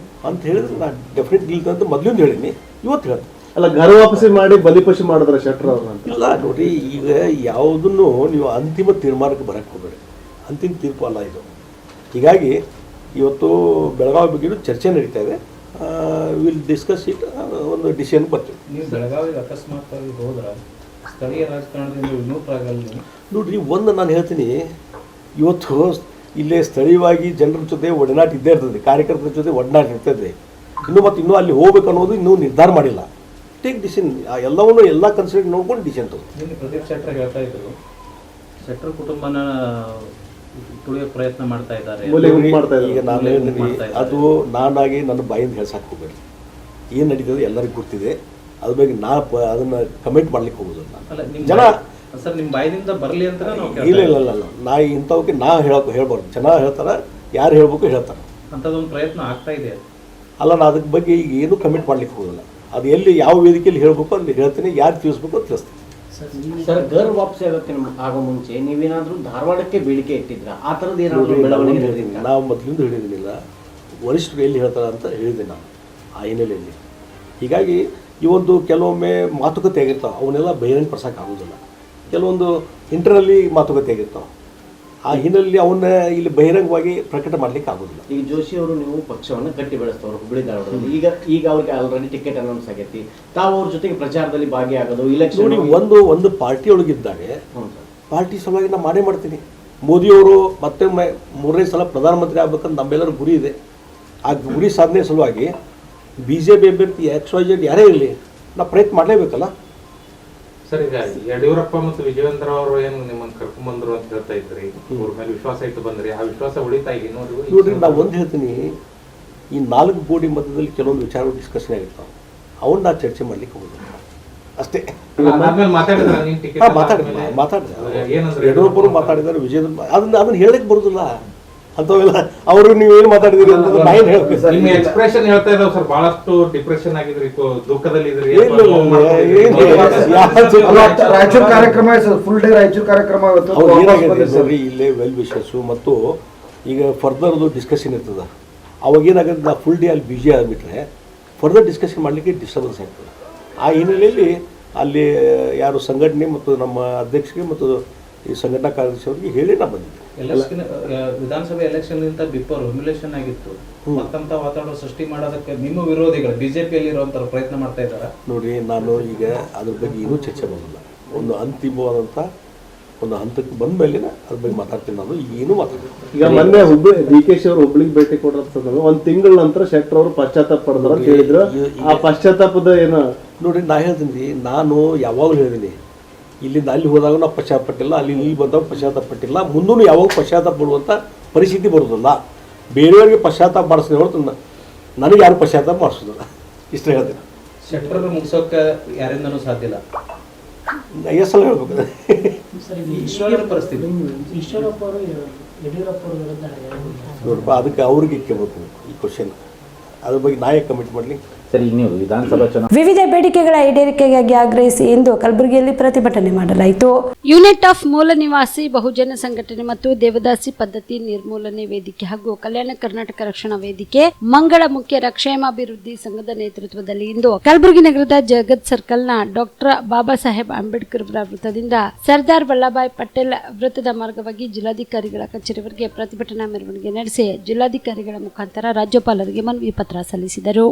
ಅಂತ ಹೇಳಿದ್ರೆ ನಾನು ಡೆಫಿನೆಟ್ ನಿಲ್ತೇನೆ ಅಂತ ಮೊದಲಿಂದ ಹೇಳಿನಿ, ಇವತ್ತು ಹೇಳ್ತೀನಿ.
ಅಲ್ಲ, ಘರ ವಾಪಸಿ ಮಾಡಿ ಬಲಿಪಶು ಮಾಡಿದ್ರೆ ಶೆಟ್ರ್ ಅವ್ರನ್ನ ಅಂತ.
ಇಲ್ಲ ನೋಡಿ, ಈಗ ಯಾವುದನ್ನು ನೀವು ಅಂತಿಮ ತೀರ್ಮಾನಕ್ಕೆ ಬರಕ್ಕೆ ಹೋಗಬೇಡಿ, ಅಂತಿಮ ತೀರ್ಪು ಅಲ್ಲ ಇದು. ಹೀಗಾಗಿ ಇವತ್ತು ಬೆಳಗಾವಿ ಬಗ್ಗೆಯೂ ಚರ್ಚೆ ನಡೀತಾ ಇದೆ. ವಿಲ್ ಡಿಸ್ಕಸ್ ಇಟ್, ಒಂದು ಡಿಸಿಷನ್ ಬರ್ತೀವಿ.
ನೀವು ಬೆಳಗಾವಿಗೆ ಅಕಸ್ಮಾತ್ತಾಗಿ ಹೋದ್ರೆ ಸ್ಥಳೀಯ ರಾಜಕಾರಣದಿಂದ ವಿನೂತರಾಗಲ್ಲ
ನೋಡ್ರಿ. ಒಂದು ನಾನು ಹೇಳ್ತೀನಿ, ಇವತ್ತು ಇಲ್ಲೇ ಸ್ಥಳೀಯವಾಗಿ ಜನರ ಜೊತೆ ಒಡನಾಟ ಇದ್ದೇ ಇರ್ತದೆ, ಕಾರ್ಯಕರ್ತರ ಜೊತೆ ಒಡನಾಟ ಇರ್ತದೆ. ಇನ್ನೂ ಅಲ್ಲಿ ಹೋಗ್ಬೇಕು ಅನ್ನೋದು ಇನ್ನೂ ನಿರ್ಧಾರ ಮಾಡಿಲ್ಲ. ಟೇಕ್ ಡಿಸಿಷನ್, ಎಲ್ಲವನ್ನೂ ಎಲ್ಲ ಕನ್ಸಿಡರ್ ನೋಡ್ಕೊಂಡು ಡಿಸಿಷನ್ ತಗೋ.
ಪ್ರದೀಪ್ ಶೆಟ್ಟರ್ ಹೇಳ್ತಾ ಇದ್ರು, ಶೆಟ್ಟರ್ ಕುಟುಂಬನ ತುಳಿಯೋ ಪ್ರಯತ್ನ ಮಾಡ್ತಾ ಇದ್ದಾರೆ.
ಈಗ ನಾನು ಹೇಳ್ತೀನಿ, ಅದು ನಾನಾಗಿ ನನ್ನ ಬಾಯಿಂದ ಹೇಳ್ಸಕ್ಕೆ ಹೋಗ್ಬೇಡಿ. ಏನು ನಡೀತದೆ ಎಲ್ಲರಿಗೂ ಗೊತ್ತಿದೆ. ಅದ್ರ ಬಗ್ಗೆ ಅದನ್ನು ಕಮೆಂಟ್ ಮಾಡ್ಲಿಕ್ಕೆ ಹೋಗೋದಿಲ್ಲ. ಜನ
ಸರ್ ನಿಮ್ಮ ಬಾಯಿದಿಂದ ಬರಲಿ ಅಂತ
ಇಲ್ಲ, ನಾ ಇಂಥವಕ್ಕೆ ಹೇಳ್ಬಾರ್ದು. ಜನ ಹೇಳ್ತಾರೆ, ಯಾರು ಹೇಳ್ಬೇಕು ಹೇಳ್ತಾರೆ.
ಅಂಥದ್ದೊಂದು ಪ್ರಯತ್ನ ಆಗ್ತಾ ಇದೆ.
ಅಲ್ಲ, ನಾ ಅದ್ರ ಬಗ್ಗೆ ಈಗ ಏನೂ ಕಮೆಂಟ್ ಮಾಡ್ಲಿಕ್ಕೆ ಹೋಗೋದಿಲ್ಲ. ಅದು ಎಲ್ಲಿ ಯಾವ ವೇದಿಕೆಯಲ್ಲಿ ಹೇಳ್ಬೇಕು ಅಲ್ಲಿ ಹೇಳ್ತೀನಿ, ಯಾರು ತಿಳಿಸ್ಬೇಕು ಅಂತ ತಿಳಿಸ್ತೀನಿ.
ಸರ್, ಗರ್ ವಾಪಸಿ ಆಗೋ ಮುಂಚೆ ನೀವೇನಾದ್ರೂ ಧಾರವಾಡಕ್ಕೆ ಬೇಡಿಕೆ ಇಟ್ಟಿದ್ರ? ಆ ಥರದ್ದು ಏನಾದರೂ ಬೆಳವಣಿಗೆ?
ನಾವು ಮೊದಲಿಂದ ಹೇಳಿದ್ದೀನಿಲ್ಲ, ವರಿಷ್ಠರು ಎಲ್ಲಿ ಹೇಳ್ತಾರೆ ಅಂತ ಹೇಳಿದೆ ನಾನು ಆ ಹಿನ್ನೆಲೆಯಲ್ಲಿ. ಹೀಗಾಗಿ ಈ ಒಂದು ಕೆಲವೊಮ್ಮೆ ಮಾತುಕತೆ ಆಗಿರ್ತಾವೆ, ಅವನ್ನೆಲ್ಲ ಬಹಿರಂಗ ಪಡಿಸೋಕೆ ಆಗೋದಿಲ್ಲ. ಕೆಲವೊಂದು ಇಂಟರ್ನಲ್ಲಿ ಮಾತುಕತೆ ಆಗಿರ್ತಾವೆ, ಆ ಹಿನ್ನೆಲೆಯಲ್ಲಿ ಅವನ್ನ ಇಲ್ಲಿ ಬಹಿರಂಗವಾಗಿ ಪ್ರಕಟ ಮಾಡ್ಲಿಕ್ಕೆ ಆಗೋದಿಲ್ಲ.
ಈಗ ಜೋಶಿ ಅವರು ನೀವು ಪಕ್ಷವನ್ನು ಗಟ್ಟಿ ಬೆಳೆಸ್ತವ್ರು ಹುಬ್ಬಳ್ಳಿ ಧಾರವಾಡದಲ್ಲಿ. ಈಗ ಅವ್ರಿಗೆ ಆಲ್ರೆಡಿ ಟಿಕೆಟ್ ಅನೌನ್ಸ್ ಆಗೈತಿ. ತಾವು ಅವ್ರ ಜೊತೆಗೆ ಪ್ರಚಾರದಲ್ಲಿ ಭಾಗಿಯಾಗೋದು, ಇಲೆಕ್ಷನ್
ನೋಡಿ, ಒಂದು ಪಾರ್ಟಿ ಒಳಗಿದ್ದಾಗ ಪಾರ್ಟಿ ಸಲುವಾಗಿ ನಾನು ಮಾಡೇ ಮಾಡ್ತೀನಿ. ಮೋದಿಯವರು ಮತ್ತೆ 3ನೇ ಸಲ ಪ್ರಧಾನಮಂತ್ರಿ ಆಗ್ಬೇಕಂತ ನಮ್ಮೆಲ್ಲರ ಗುರಿ ಇದೆ. ಆ ಗುರಿ ಸಾಧನೆ ಸಲುವಾಗಿ BJP ಅಭ್ಯರ್ಥಿ XYZ ಯಾರೇ ಇರಲಿ, ನಾವು ಪ್ರಯತ್ನ ಮಾಡಲೇಬೇಕಲ್ಲ.
ಸರ್, ಈಗ ಯಡಿಯೂರಪ್ಪ ಮತ್ತು ವಿಜಯೇಂದ್ರ ಅವರು ಏನು ನಿಮ್ಮನ್ನು ಕರ್ಕೊಂಡ್ಬಂದ್ರು ಅಂತ ಹೇಳ್ತಾ ಇದ್ರಿ, ಅವ್ರ ಮೇಲೆ ವಿಶ್ವಾಸ ಇಟ್ಟು ಬಂದ್ರಿ, ಆ ವಿಶ್ವಾಸ ಉಳಿತಾ ಈಗ
ನೋಡ್ರಿ, ನಾವು ಒಂದು ಹೇಳ್ತೀನಿ, ಈ 4 ಗೋಡಿ ಮಧ್ಯದಲ್ಲಿ ಕೆಲವೊಂದು ವಿಚಾರಗಳು ಡಿಸ್ಕಷನ್ ಆಗಿರ್ತಾವೆ, ಅವನ್ನ ನಾವು ಚರ್ಚೆ ಮಾಡ್ಲಿಕ್ಕೆ ಹೋಗೋದು ಅಷ್ಟೇ. ಮಾತಾಡಿದ್ರೆ ಯಡಿಯೂರಪ್ಪರು ಮಾತಾಡಿದ್ದಾರೆ, ವಿಜಯೇಂದ್ರ ಅದನ್ನ ಹೇಳಕ್ಕೆ ಬರುದಿಲ್ಲ ಅಂತವೆಲ್ಲ. ಅವರು ನೀವೇನು ಮಾತಾಡಿದಿರಿ ಅಂತ ನಾನು ಹೇಳ್ಬೇಕು.
ಎಕ್ಸ್ಪ್ರೆಷನ್ ಹೇಳ್ತಾ ಇದ್ದಾವೆ ಸರ್, ಬಹಳಷ್ಟು ಡಿಪ್ರೆಷನ್ ಆಗಿದ್ರಿ, ದುಃಖದಲ್ಲಿ ಇದ್ರಿ.
ರಾಯಚೂರು ಕಾರ್ಯಕ್ರಮ, ಫುಲ್ ಡೇ ರಾಯಚೂರು ಕಾರ್ಯಕ್ರಮ
ನೋಡ್ರಿ, ಇಲ್ಲೇ ವೆಲ್ ವಿಶಸ್ಸು ಮತ್ತು ಈಗ ಫರ್ದರ್ದು ಡಿಸ್ಕಷನ್ ಇರ್ತದೆ. ಅವಾಗ ಏನಾಗುತ್ತೆ, ನಾ ಫುಲ್ ಡೇ ಅಲ್ಲಿ ಬಿಜಿ ಆಗಿಬಿಟ್ರೆ ಫರ್ದರ್ ಡಿಸ್ಕಷನ್ ಮಾಡಲಿಕ್ಕೆ ಡಿಸ್ಟರ್ಬೆನ್ಸ್ ಆಗ್ತದೆ. ಆ ಹಿನ್ನೆಲೆಯಲ್ಲಿ ಅಲ್ಲಿ ಯಾರು ಸಂಘಟನೆ ಮತ್ತು ನಮ್ಮ ಅಧ್ಯಕ್ಷರಿಗೆ ಮತ್ತು ಈ ಸಂಘಟನಾ ಕಾರ್ಯದರ್ಶಿ ಅವರಿಗೆ ಹೇಳಿ ನಾ ಬಂದಿದ್ದೆ.
ಎಲೆಕ್ಷನ್ ವಿಧಾನಸಭೆ ಎಲೆಕ್ಷನ್ ಗಿಂತ ಬಿಫೋರ್ ಹ್ಯುಮಿಲೇಷನ್ ಆಗಿತ್ತು. ಮತ್ತಂತ ವಾತಾವರಣ ಸೃಷ್ಟಿ ಮಾಡೋದಕ್ಕೆ ನಿಮ್ಮ ವಿರೋಧಿಗಳು ಬಿಜೆಪಿಯಲ್ಲಿ ಇರುವಂತ ಪ್ರಯತ್ನ ಮಾಡ್ತಾ ಇದ್ದಾರೆ.
ನೋಡಿ, ನಾನು ಈಗ ಅದ್ರ ಬಗ್ಗೆ ಏನೂ ಚರ್ಚೆ ಮಾಡೋಲ್ಲ. ಒಂದು ಅಂತಿಮವಾದಂಥ ಒಂದು ಹಂತಕ್ಕೆ ಬಂದ ಮೇಲೆ ಅದ್ರ ಬಗ್ಗೆ ಮಾತಾಡ್ತೀನಿ. ನಾನು ಏನು ಮಾತಾಡ್ತೀನಿ.
ಈಗ ಮೊನ್ನೆ DKಶಿ ಅವರು ಹುಬ್ಳಿಗೆ ಭೇಟಿ ಕೊಡೋದು ಒಂದು ತಿಂಗಳ ನಂತರ ಶೆಟ್ಟರ್ ಅವರು ಪಶ್ಚಾತ್ತಾಪ ಪಡೆದ್ರು ಅಂತ ಹೇಳಿದ್ರು. ಆ ಪಶ್ಚಾತ್ತಾಪದ ಏನು
ನೋಡಿ, ನಾ ಹೇಳ್ತೀನಿ, ನಾನು ಯಾವಾಗಲೂ ಹೇಳಿದ್ದೀನಿ, ಇಲ್ಲಿಂದ ಅಲ್ಲಿ ಹೋದಾಗ ನಾವು ಪಶ್ಚಾತ್ತಾಪ ಪಟ್ಟಿಲ್ಲ, ಅಲ್ಲಿ ಇಲ್ಲಿ ಬಂದಾಗ ಪಶ್ಚಾತ್ತಾಪ ಪಟ್ಟಿಲ್ಲ, ಮುಂದೂ ಯಾವಾಗ ಪಶ್ಚಾತ್ತಾಪ ಪಡುವಂಥ ಪರಿಸ್ಥಿತಿ ಬರೋದಿಲ್ಲ. ಬೇರೆಯವರಿಗೆ ಪಶ್ಚಾತ್ತಾಪ ಮಾಡಿಸ್ತೀನಿ ಹೊರತು ನನಗೆ ಯಾರು ಪಶ್ಚಾತ್ತಾಪ ಮಾಡಿಸೋದಿಲ್ಲ. ಇಷ್ಟು ಹೇಳ್ತೀನಿ.
ಶೆಟ್ಟರ್ ಮುಗಿಸೋಕೆ ಯಾರಿಂದನೂ ಸಾಧ್ಯ ಇಲ್ಲ.
ಎಷ್ಟು ಸಲ ಹೇಳ್ಬೇಕು
ಪರಿಸ್ಥಿತಿ
ನೋಡಪ್ಪ, ಅದಕ್ಕೆ ಅವ್ರಿಗೆ ಕೇಳಬೇಕು ಈ ಕ್ವಶನ್. ಅದ್ರ ಬಗ್ಗೆ ನಾ ಯಾಕೆ ಕಮಿಟ್ ಮಾಡಲಿ?
ಸರಿ, ನೀವು ವಿಧಾನಸಭಾ ಚುನಾವಣೆ
ವಿವಿಧ ಬೇಡಿಕೆಗಳ ಈಡೇರಿಕೆಗಾಗಿ ಆಗ್ರಹಿಸಿ ಇಂದು ಕಲಬುರಗಿಯಲ್ಲಿ ಪ್ರತಿಭಟನೆ ಮಾಡಲಾಯಿತು.
ಯೂನಿಟ್ ಆಫ್ ಮೂಲ ನಿವಾಸಿ ಬಹುಜನ ಸಂಘಟನೆ ಮತ್ತು ದೇವದಾಸಿ ಪದ್ಧತಿ ನಿರ್ಮೂಲನೆ ವೇದಿಕೆ ಹಾಗೂ ಕಲ್ಯಾಣ ಕರ್ನಾಟಕ ರಕ್ಷಣಾ ವೇದಿಕೆ ಮಂಗಳ ಮುಖ್ಯರ ಕ್ಷೇಮಾಭಿವೃದ್ಧಿ ಸಂಘದ ನೇತೃತ್ವದಲ್ಲಿ ಇಂದು ಕಲಬುರಗಿ ನಗರದ ಜಗತ್ ಸರ್ಕಲ್ನ ಡಾಕ್ಟರ್ ಬಾಬಾ ಸಾಹೇಬ್ ಅಂಬೇಡ್ಕರ್ ವೃತ್ತದಿಂದ ಸರ್ದಾರ್ ವಲ್ಲಭಾಯ್ ಪಟೇಲ್ ವೃತ್ತದ ಮಾರ್ಗವಾಗಿ ಜಿಲ್ಲಾಧಿಕಾರಿಗಳ ಕಚೇರಿವರೆಗೆ ಪ್ರತಿಭಟನಾ ಮೆರವಣಿಗೆ ನಡೆಸಿ ಜಿಲ್ಲಾಧಿಕಾರಿಗಳ ಮುಖಾಂತರ ರಾಜ್ಯಪಾಲರಿಗೆ ಮನವಿ ಪತ್ರ ಸಲ್ಲಿಸಿದರು.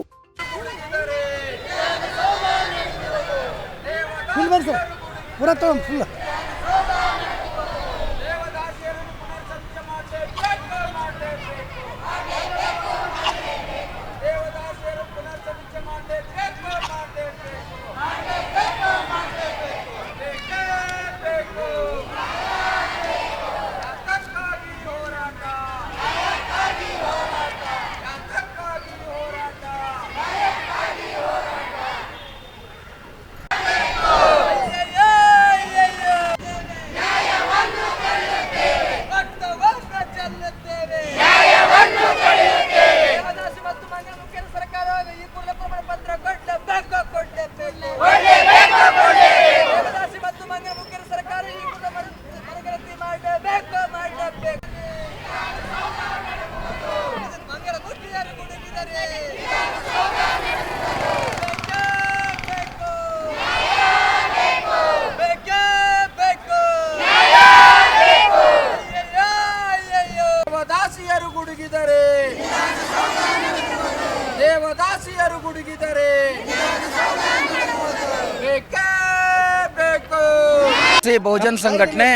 ಬಹುಜನ್ ಸಂಘಟನೆ,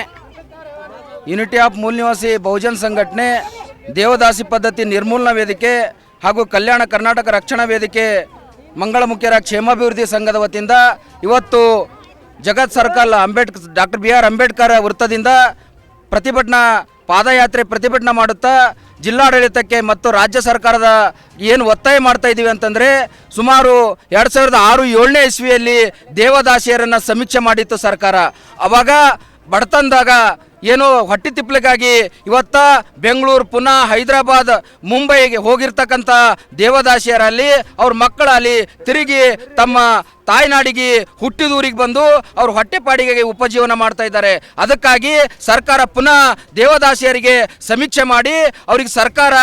ಯೂನಿಟಿ ಆಫ್ ಮೂಲ ನಿವಾಸಿ ಬಹುಜನ್ ಸಂಘಟನೆ, ದೇವದಾಸಿ ಪದ್ಧತಿ ನಿರ್ಮೂಲನಾ ವೇದಿಕೆ ಹಾಗೂ ಕಲ್ಯಾಣ ಕರ್ನಾಟಕ ರಕ್ಷಣಾ ವೇದಿಕೆ ಮಂಗಳ ಮುಖ್ಯರ ಕ್ಷೇಮಾಭಿವೃದ್ಧಿ ಸಂಘದ ವತಿಯಿಂದ ಇವತ್ತು ಜಗತ್ ಸರ್ಕಲ್ ಡಾಕ್ಟರ್ BR ಅಂಬೇಡ್ಕರ್ ವೃತ್ತದಿಂದ ಪಾದಯಾತ್ರೆ ಪ್ರತಿಭಟನೆ ಮಾಡುತ್ತಾ ಜಿಲ್ಲಾಡಳಿತಕ್ಕೆ ಮತ್ತು ರಾಜ್ಯ ಸರ್ಕಾರದ ಏನು ಒತ್ತಾಯ ಮಾಡ್ತಾ ಇದ್ದೀವಿ ಅಂತಂದರೆ, ಸುಮಾರು 2006-7ನೇ ಇಸ್ವಿಯಲ್ಲಿ ದೇವದಾಸಿಯರನ್ನು ಸಮೀಕ್ಷೆ ಮಾಡಿತ್ತು ಸರ್ಕಾರ. ಆವಾಗ ಬಡತನದಾಗ ಏನು ಹೊಟ್ಟೆ ತಿಪ್ಪಲಿಗಾಗಿ ಇವತ್ತ ಬೆಂಗಳೂರು, ಪುನಾ, ಹೈದರಾಬಾದ್, ಮುಂಬೈಗೆ ಹೋಗಿರ್ತಕ್ಕಂಥ ದೇವದಾಸಿಯರಲ್ಲಿ ಅವ್ರ ಮಕ್ಕಳಲ್ಲಿ ತಿರುಗಿ ತಮ್ಮ ತಾಯ್ನಾಡಿಗೆ ಹುಟ್ಟಿದೂರಿಗೆ ಬಂದು ಅವ್ರ ಹೊಟ್ಟೆಪಾಡಿಗೆ ಉಪಜೀವನ ಮಾಡ್ತಾ ಇದ್ದಾರೆ. ಅದಕ್ಕಾಗಿ ಸರ್ಕಾರ ಪುನಃ ದೇವದಾಸಿಯರಿಗೆ ಸಮೀಕ್ಷೆ ಮಾಡಿ ಅವ್ರಿಗೆ ಸರ್ಕಾರ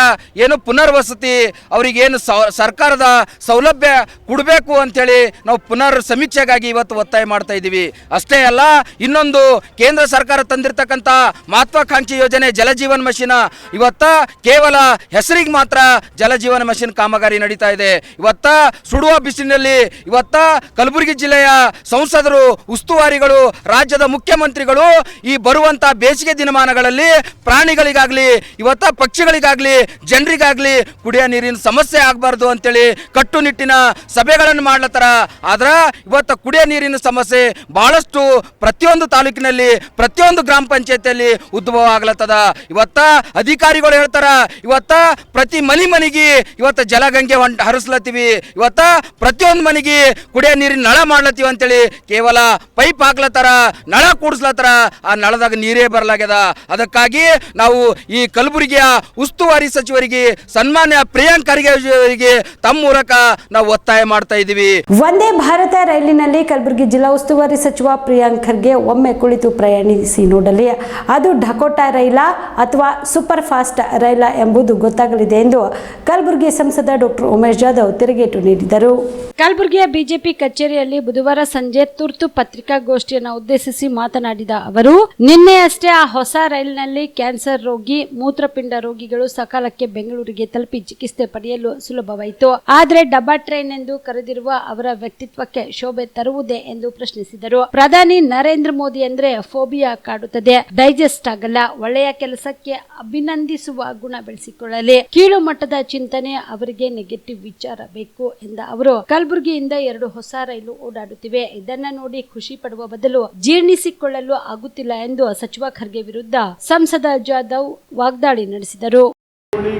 ಏನು ಪುನರ್ವಸತಿ, ಅವ್ರಿಗೇನು ಸರ್ಕಾರದ ಸೌಲಭ್ಯ ಕೊಡಬೇಕು ಅಂಥೇಳಿ ನಾವು ಪುನರ್ ಸಮೀಕ್ಷೆಗಾಗಿ ಇವತ್ತು ಒತ್ತಾಯ ಮಾಡ್ತಾ ಇದ್ದೀವಿ. ಅಷ್ಟೇ ಅಲ್ಲ, ಇನ್ನೊಂದು ಕೇಂದ್ರ ಸರ್ಕಾರ ತಂದಿರತಕ್ಕಂಥ ಮಹತ್ವಾಕಾಂಕ್ಷಿ ಯೋಜನೆ ಜಲಜೀವನ್ ಮಿಷನ್, ಇವತ್ತ ಕೇವಲ ಹೆಸರಿಗೆ ಮಾತ್ರ ಜಲಜೀವನ ಮಿಷನ್ ಕಾಮಗಾರಿ ನಡೀತಾ ಇದೆ. ಇವತ್ತ ಸುಡುವ ಬಿಸಿಲಿನಲ್ಲಿ ಇವತ್ತ ಕಲಬುರಗಿ ಜಿಲ್ಲೆಯ ಸಂಸದರು, ಉಸ್ತುವಾರಿಗಳು, ರಾಜ್ಯದ ಮುಖ್ಯಮಂತ್ರಿಗಳು ಈ ಬರುವಂಥ ಬೇಸಿಗೆ ದಿನಮಾನಗಳಲ್ಲಿ ಪ್ರಾಣಿಗಳಿಗಾಗಲಿ ಇವತ್ತ ಪಕ್ಷಿಗಳಿಗಾಗಲಿ ಜನರಿಗಾಗಲಿ ಕುಡಿಯೋ ನೀರಿನ ಸಮಸ್ಯೆ ಆಗಬಾರ್ದು ಅಂತೇಳಿ ಕಟ್ಟುನಿಟ್ಟಿನ ಸಭೆಗಳನ್ನು ಮಾಡ್ಲತ್ತಾರ. ಆದ್ರೆ ಇವತ್ತು ಕುಡಿಯೋ ನೀರಿನ ಸಮಸ್ಯೆ ಭಾಳಷ್ಟು ಪ್ರತಿಯೊಂದು ತಾಲೂಕಿನಲ್ಲಿ, ಪ್ರತಿಯೊಂದು ಗ್ರಾಮ ಪಂಚಾಯತಿಯಲ್ಲಿ ಉದ್ಭವ ಆಗ್ಲತ್ತದ. ಇವತ್ತ ಅಧಿಕಾರಿಗಳು ಹೇಳ್ತಾರ, ಇವತ್ತ ಪ್ರತಿ ಮನೆಗೆ ಇವತ್ತು ಜಲಗಂಗೆ ಹರಿಸ್ಲತ್ತೀವಿ, ಇವತ್ತ ಪ್ರತಿಯೊಂದು ಮನೆಗೆ ಕುಡಿಯೋ ನೀರಿನ ನಳ ಮಾಡ್ಲತ್ತೀವಿ ಅಂತೇಳಿ ಕೇವಲ ಪೈಪ್ ಹಾಕ್ಲತ್ತಾರ, ನಳ ಕೂಡಿಸ್ಲತ್ತಾರ. ಆ ನಳದಾಗ ನೀರೇ ಬರಲಾಗ್ಯದ. ಅದಕ್ಕಾಗಿ ನಾವು ಈ ಕಲಬುರಗಿಯ ಉಸ್ತುವಾರಿ ಸಚಿವರಿಗೆ, ಸನ್ಮಾನ್ಯ ಪ್ರಿಯಾಂಕ್ ಖರ್ಗೆ ಅವರಿಗೆ ತಮ್ಮ ಮೂಲಕ ನಾವು ಒತ್ತಾಯ ಮಾಡ್ತಾ ಇದ್ದೀವಿ.
ವಂದೇ ಭಾರತ ರೈಲಿನಲ್ಲಿ ಕಲಬುರಗಿ ಜಿಲ್ಲಾ ಉಸ್ತುವಾರಿ ಸಚಿವ ಪ್ರಿಯಾಂಕ್ ಖರ್ಗೆ ಒಮ್ಮೆ ಕುಳಿತು ಪ್ರಯಾಣಿಸಿ ನೋಡಲಿ, ಅದು ಢಕೋಟಾ ರೈಲ ಅಥವಾ ಸೂಪರ್ ಫಾಸ್ಟ್ ರೈಲ ಎಂಬುದು ಗೊತ್ತಾಗಲಿದೆ ಎಂದು ಕಲಬುರಗಿ ಸಂಸದ ಡಾಕ್ಟರ್ ಉಮೇಶ್ ಜಾಧವ್ ತಿರುಗೇಟು ನೀಡಿದರು.
ಕಲಬುರಗಿಯ ಬಿಜೆಪಿ ಕಚೇರಿಯಲ್ಲಿ ಬುಧವಾರ ಸಂಜೆ ತುರ್ತು ಪತ್ರಿಕಾಗೋಷ್ಠಿಯನ್ನು ಉದ್ದೇಶಿಸಿ ಮಾತನಾಡಿದ ಅವರು, ನಿನ್ನೆಯಷ್ಟೇ ಆ ಹೊಸ ರೈಲಿನಲ್ಲಿ ಕ್ಯಾನ್ಸರ್ ರೋಗಿ, ಮೂತ್ರಪಿಂಡ ರೋಗಿಗಳು ಸಕಾಲಕ್ಕೆ ಬೆಂಗಳೂರಿಗೆ ತಲುಪಿ ಚಿಕಿತ್ಸೆ ಪಡೆಯಲು ಸುಲಭವಾಯಿತು. ಆದರೆ ಡಬ್ಬಾ ಟ್ರೈನ್ ಎಂದು ಕರೆದಿರುವ ಅವರ ವ್ಯಕ್ತಿತ್ವಕ್ಕೆ ಶೋಭೆ ತರುವುದೇ ಎಂದು ಪ್ರಶ್ನಿಸಿದರು. ಪ್ರಧಾನಿ ನರೇಂದ್ರ ಮೋದಿ ಅಂದ್ರೆ ಫೋಬಿಯಾ ಕಾಡುತ್ತದೆ, ಡೈಜೆಸ್ಟ್ ಆಗಲ್ಲ. ಒಳ್ಳೆಯ ಕೆಲಸಕ್ಕೆ ಅಭಿನಂದಿಸುವ ಗುಣ ಬೆಳೆಸಿಕೊಳ್ಳಲಿ. ಕೀಳು ಮಟ್ಟದ ಚಿಂತನೆ ಅವರಿಗೆ ನೆಗೆಟಿವ್ ವಿಚಾರ ಬೇಕು ಎಂದ ಅವರು, ಕಲಬುರಗಿಯಿಂದ 2 ಹೊಸ ರೈಲು ಓಡಾಡುತ್ತಿವೆ. ಇದನ್ನ ನೋಡಿ ಖುಷಿ ಪಡುವ ಬದಲು ಜೀರ್ಣಿಸಿಕೊಳ್ಳಲು ಆಗುತ್ತಿಲ್ಲ ಎಂದು ಸಚಿವ ಖರ್ಗೆ ವಿರುದ್ಧ ಸಂಸದ ಜಾಧವ್ ವಾಗ್ದಾಳಿ ನಡೆಸಿದರು.